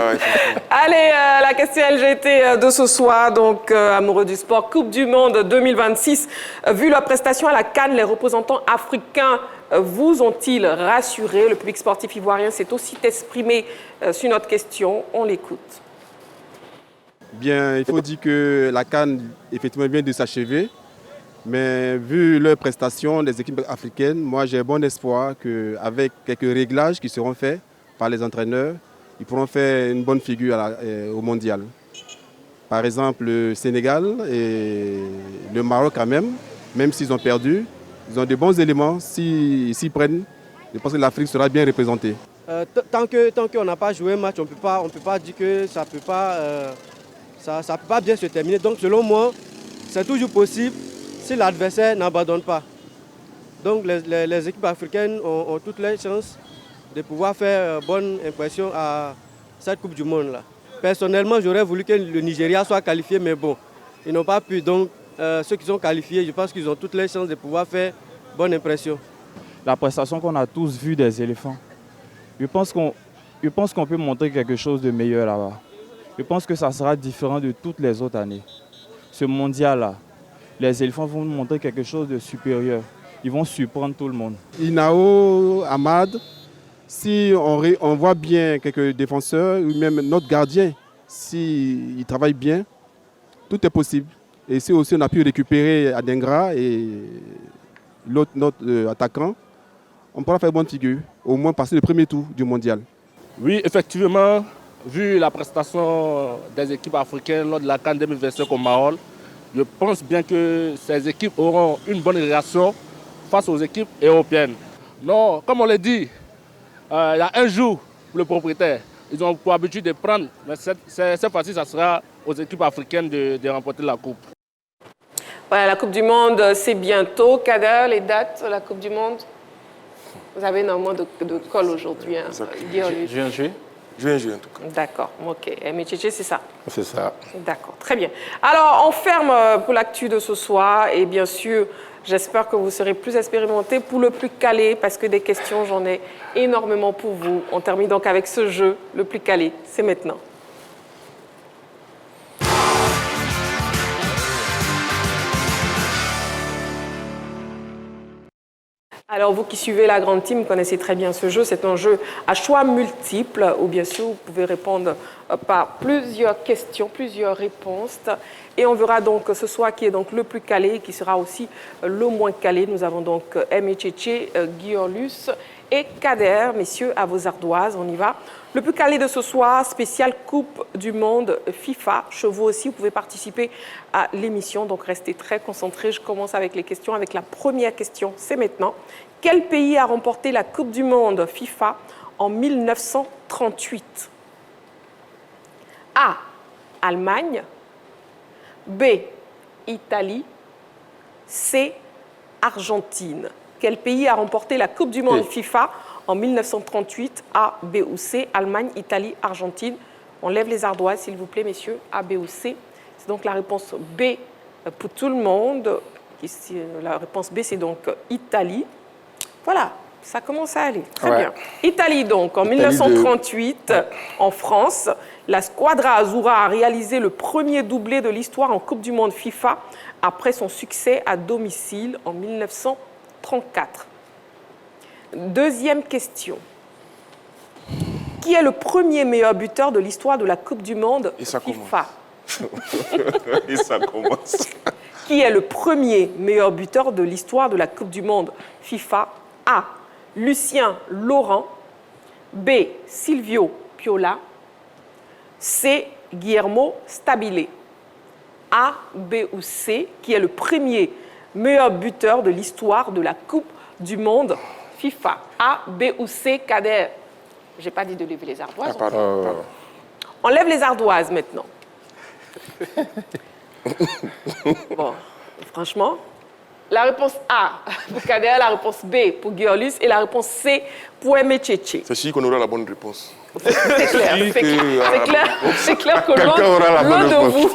[SPEAKER 1] Allez, la question LGT de ce soir, donc amoureux du sport, Coupe du Monde 2026. Vu la prestation à la CAN, les représentants africains vous ont-ils rassuré? Le public sportif ivoirien s'est aussi exprimé sur notre question. On l'écoute.
[SPEAKER 17] Bien, il faut dire que la CAN, effectivement, vient de s'achever. Mais vu leurs prestations des équipes africaines, moi j'ai bon espoir qu'avec quelques réglages qui seront faits par les entraîneurs, ils pourront faire une bonne figure au mondial. Par exemple, le Sénégal et le Maroc quand même s'ils ont perdu, ils ont de bons éléments. S'ils prennent, je pense que l'Afrique sera bien représentée.
[SPEAKER 18] Tant qu'on n'a pas joué un match, on ne peut pas dire que ça ne peut pas bien se terminer. Donc selon moi, c'est toujours possible si l'adversaire n'abandonne pas. Donc les équipes africaines ont toutes les chances de pouvoir faire bonne impression à cette Coupe du Monde là. Personnellement, j'aurais voulu que le Nigeria soit qualifié, mais bon, ils n'ont pas pu. Donc ceux qui sont qualifiés, je pense qu'ils ont toutes les chances de pouvoir faire bonne impression.
[SPEAKER 19] La prestation qu'on a tous vue des éléphants, je pense qu'on peut montrer quelque chose de meilleur là-bas. Je pense que ça sera différent de toutes les autres années. Ce mondial-là, les éléphants vont nous montrer quelque chose de supérieur. Ils vont surprendre tout le monde.
[SPEAKER 17] Inao, Ahmad, si on voit bien quelques défenseurs, ou même notre gardien, s'il travaille bien, tout est possible. Et si aussi on a pu récupérer Adengra et notre attaquant, on pourra faire bonne figure, au moins passer le premier tour du mondial.
[SPEAKER 20] Oui, effectivement, vu la prestation des équipes africaines lors de la CAN 2025 au Maroc, je pense bien que ces équipes auront une bonne réaction face aux équipes européennes. Non, comme on l'a dit, il y a un jour pour le propriétaire. Ils ont pour habitude de prendre, mais cette fois-ci, ça sera aux équipes africaines de remporter la Coupe.
[SPEAKER 1] Voilà, la Coupe du Monde, c'est bientôt. Kader, les dates de la Coupe du Monde? Vous avez énormément de colle aujourd'hui. Hein.
[SPEAKER 5] Juin,
[SPEAKER 4] en tout cas.
[SPEAKER 1] D'accord, ok. Mais Tchétché, c'est ça?
[SPEAKER 3] C'est ça.
[SPEAKER 1] D'accord, très bien. Alors, on ferme pour l'actu de ce soir. Et bien sûr, j'espère que vous serez plus expérimentés pour le plus calé, parce que des questions, j'en ai énormément pour vous. On termine donc avec ce jeu, le plus calé. C'est maintenant. Alors, vous qui suivez la grande team, connaissez très bien ce jeu. C'est un jeu à choix multiples où, bien sûr, vous pouvez répondre par plusieurs questions, plusieurs réponses. Et on verra donc ce soir qui est donc le plus calé et qui sera aussi le moins calé. Nous avons donc Aimé Tchétché, Guiorlus et Kader. Messieurs, à vos ardoises, on y va. Le plus calé de ce soir, spécial Coupe du Monde FIFA. Chez vous aussi, vous pouvez participer à l'émission, donc restez très concentrés. Je commence avec les questions, avec la première question, c'est maintenant. Quel pays a remporté la Coupe du Monde FIFA en 1938? A. Allemagne. B. Italie. C. Argentine. Quel pays a remporté la Coupe du Monde FIFA en 1938? A, B ou C? Allemagne, Italie, Argentine. On lève les ardoises, s'il vous plaît, messieurs. A, B ou C? C'est donc la réponse B pour tout le monde. Ici, la réponse B, c'est donc Italie. Voilà, ça commence à aller. Très bien. Italie, donc, en 1938, en France, la Squadra Azzurra a réalisé le premier doublé de l'histoire en Coupe du Monde FIFA après son succès à domicile en 1934. Deuxième question. Qui est le premier meilleur buteur de l'histoire de la Coupe du Monde
[SPEAKER 4] Et ça
[SPEAKER 1] FIFA?
[SPEAKER 4] Et ça commence.
[SPEAKER 1] Qui est le premier meilleur buteur de l'histoire de la Coupe du Monde FIFA? A. Lucien Laurent. B. Silvio Piola. C. Guillermo Stabile. A, B ou C, qui est le premier meilleur buteur de l'histoire de la Coupe du Monde FIFA? A, B ou C, Kader? Je n'ai pas dit de lever les ardoises. On lève les ardoises maintenant. Bon, franchement, la réponse A pour Kader, la réponse B pour Giorlis et la réponse C pour Emetcheche.
[SPEAKER 4] C'est sûr qu'on aura la bonne réponse.
[SPEAKER 1] C'est clair que l'un de vous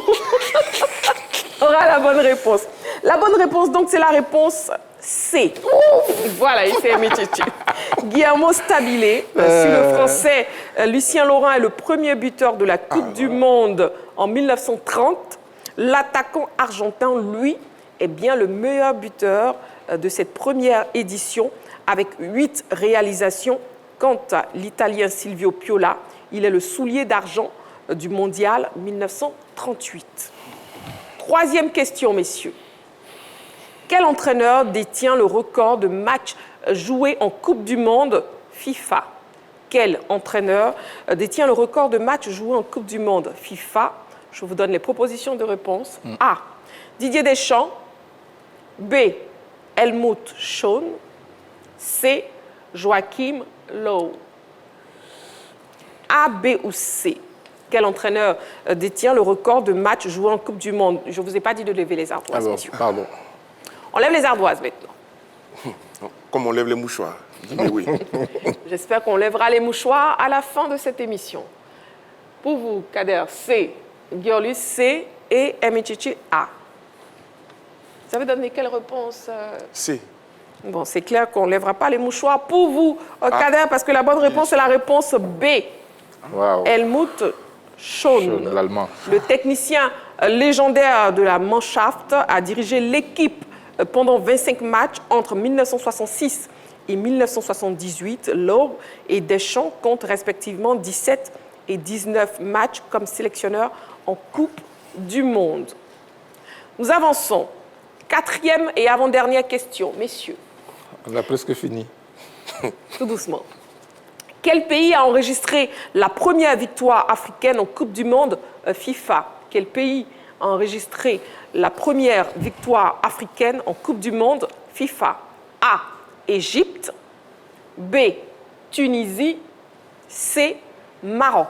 [SPEAKER 1] aura la bonne réponse. La bonne réponse, donc, c'est la réponse C. Voilà, il s'est Emetcheche. Guillermo Stabile, sur le français, Lucien Laurent est le premier buteur de la Coupe du Monde en 1930. L'attaquant argentin, lui, est bien le meilleur buteur de cette première édition avec 8 réalisations. Quant à l'Italien Silvio Piola, il est le soulier d'argent du mondial 1938. Troisième question, messieurs. Quel entraîneur détient le record de matchs joués en Coupe du Monde FIFA? Quel entraîneur détient le record de matchs joués en Coupe du Monde FIFA? Je vous donne les propositions de réponse. A. Didier Deschamps. B. Helmut Schön. C. Joachim Löw. A, B ou C. Quel entraîneur détient le record de matchs joués en Coupe du Monde? Je ne vous ai pas dit de lever les ardoises, messieurs.
[SPEAKER 3] Pardon.
[SPEAKER 1] On lève les ardoises maintenant.
[SPEAKER 4] Comme on lève les mouchoirs. Mais oui.
[SPEAKER 1] J'espère qu'on lèvera les mouchoirs à la fin de cette émission. Pour vous, Kader, C. Giorlis, C. Et Emetcheche, A. Vous avez donné quelle réponse?
[SPEAKER 4] C.
[SPEAKER 1] Bon, c'est clair qu'on ne lèvera pas les mouchoirs pour vous, Kader, parce que la bonne réponse est la réponse B.
[SPEAKER 3] Wow.
[SPEAKER 1] Helmut Schön,
[SPEAKER 3] l'allemand.
[SPEAKER 1] le technicien légendaire de la Mannschaft, a dirigé l'équipe pendant 25 matchs entre 1966 et 1978. Löw et Deschamps comptent respectivement 17 et 19 matchs comme sélectionneurs en Coupe du Monde. Nous avançons. Quatrième et avant-dernière question, messieurs.
[SPEAKER 3] On a presque fini.
[SPEAKER 1] Tout doucement. Quel pays a enregistré la première victoire africaine en Coupe du Monde FIFA? Quel pays a enregistré la première victoire africaine en Coupe du Monde FIFA? A. Égypte. B. Tunisie. C. Maroc.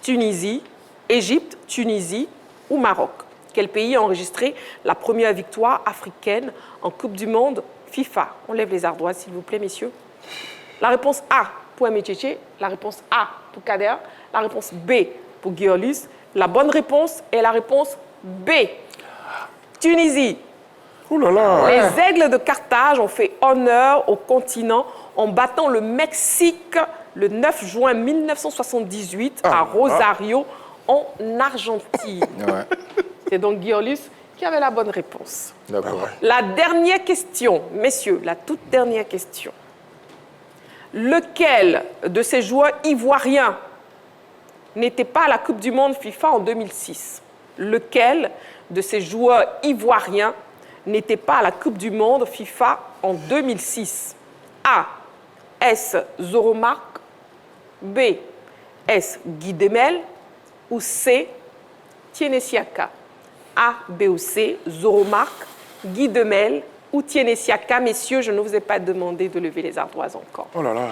[SPEAKER 1] Tunisie, Égypte, Tunisie ou Maroc. Quel pays a enregistré la première victoire africaine en Coupe du Monde FIFA? On lève les ardoises, s'il vous plaît, messieurs. La réponse A pour Emetcheche, la réponse A pour Kader, la réponse B pour Giorlis. La bonne réponse est la réponse B. Tunisie.
[SPEAKER 4] Ouh là là, ouais.
[SPEAKER 1] Les Aigles de Carthage ont fait honneur au continent en battant le Mexique le 9 juin 1978 à Rosario, en Argentine.
[SPEAKER 3] Ouais.
[SPEAKER 1] C'est donc Giorlis qui avait la bonne réponse.
[SPEAKER 3] D'accord.
[SPEAKER 1] La dernière question, messieurs, la toute dernière question. Lequel de ces joueurs ivoiriens n'était pas à la Coupe du Monde FIFA en 2006? Lequel de ces joueurs ivoiriens n'était pas à la Coupe du Monde FIFA en 2006? A. S. Zoromark. B. S. Guy Demel. Ou C. Tienesiaka. A, B ou C. Zoromark, Guy Demel ou Tienesiaka. Messieurs, je ne vous ai pas demandé de lever les ardoises encore.
[SPEAKER 4] Oh là là.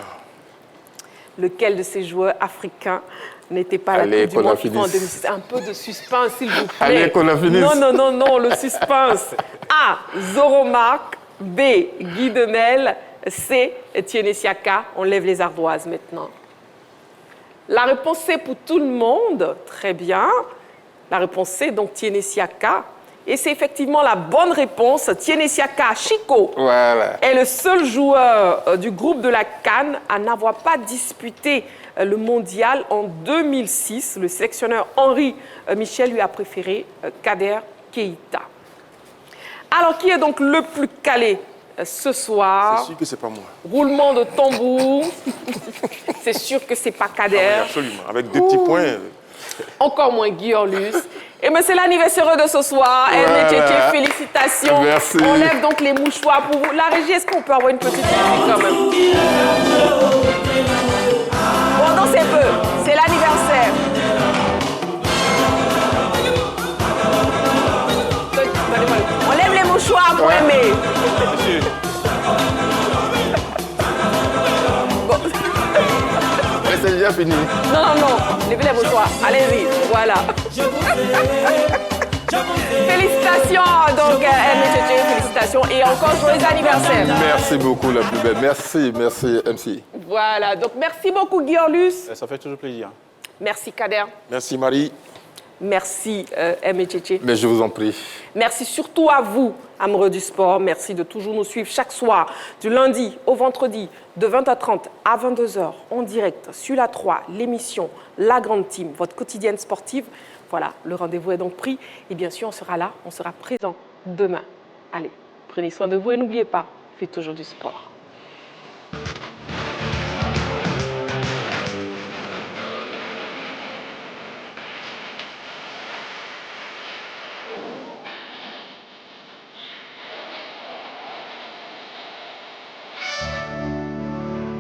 [SPEAKER 1] Lequel de ces joueurs africains n'était pas à la Coupe du Monde FIFA en 2006? Un peu de suspense, s'il vous plaît.
[SPEAKER 3] Allez, qu'on la finisse.
[SPEAKER 1] Non, le suspense. A. Zoromark. B. Guy Demel. C. Tienesiaka. On lève les ardoises maintenant. La réponse C pour tout le monde. Très bien. La réponse C, donc Tienesiaka. Et c'est effectivement la bonne réponse. Tienesiaka Chico est le seul joueur du groupe de la CAN à n'avoir pas disputé le mondial en 2006. Le sélectionneur Henri Michel lui a préféré Kader Keïta. Alors, qui est donc le plus calé ce soir.
[SPEAKER 4] C'est sûr que c'est pas moi.
[SPEAKER 1] Roulement de tambour. C'est sûr que c'est pas Kader.
[SPEAKER 4] Ah oui, absolument. Avec 2 petits points.
[SPEAKER 1] Encore moins Guy Orlus. Et bien, c'est l'anniversaire de ce soir. Voilà. Tchétché, félicitations.
[SPEAKER 3] Merci.
[SPEAKER 1] On lève donc les mouchoirs pour vous. La régie, est-ce qu'on peut avoir une petite musique quand même? Bon, dansez un peu. C'est l'anniversaire. On lève les mouchoirs pour aimer.
[SPEAKER 3] Mais c'est déjà fini.
[SPEAKER 1] Non. Levez les mouchoirs. Allez-y. Voilà. Félicitations donc Tchétché, félicitations et encore joyeux anniversaire.
[SPEAKER 3] Merci beaucoup la plus belle. Merci MC.
[SPEAKER 1] Voilà, donc merci beaucoup Guy Orlus.
[SPEAKER 5] Ça fait toujours plaisir.
[SPEAKER 1] Merci Kader.
[SPEAKER 4] Merci Marie.
[SPEAKER 1] Merci Tchétché.
[SPEAKER 3] Mais je vous en prie.
[SPEAKER 1] Merci surtout à vous, amoureux du sport. Merci de toujours nous suivre chaque soir, du lundi au vendredi, de 20h30 à 22h, en direct sur la 3, l'émission La Grande Team, votre quotidienne sportive. Voilà, le rendez-vous est donc pris. Et bien sûr, on sera là, on sera présent demain. Allez, prenez soin de vous et n'oubliez pas, faites toujours du sport.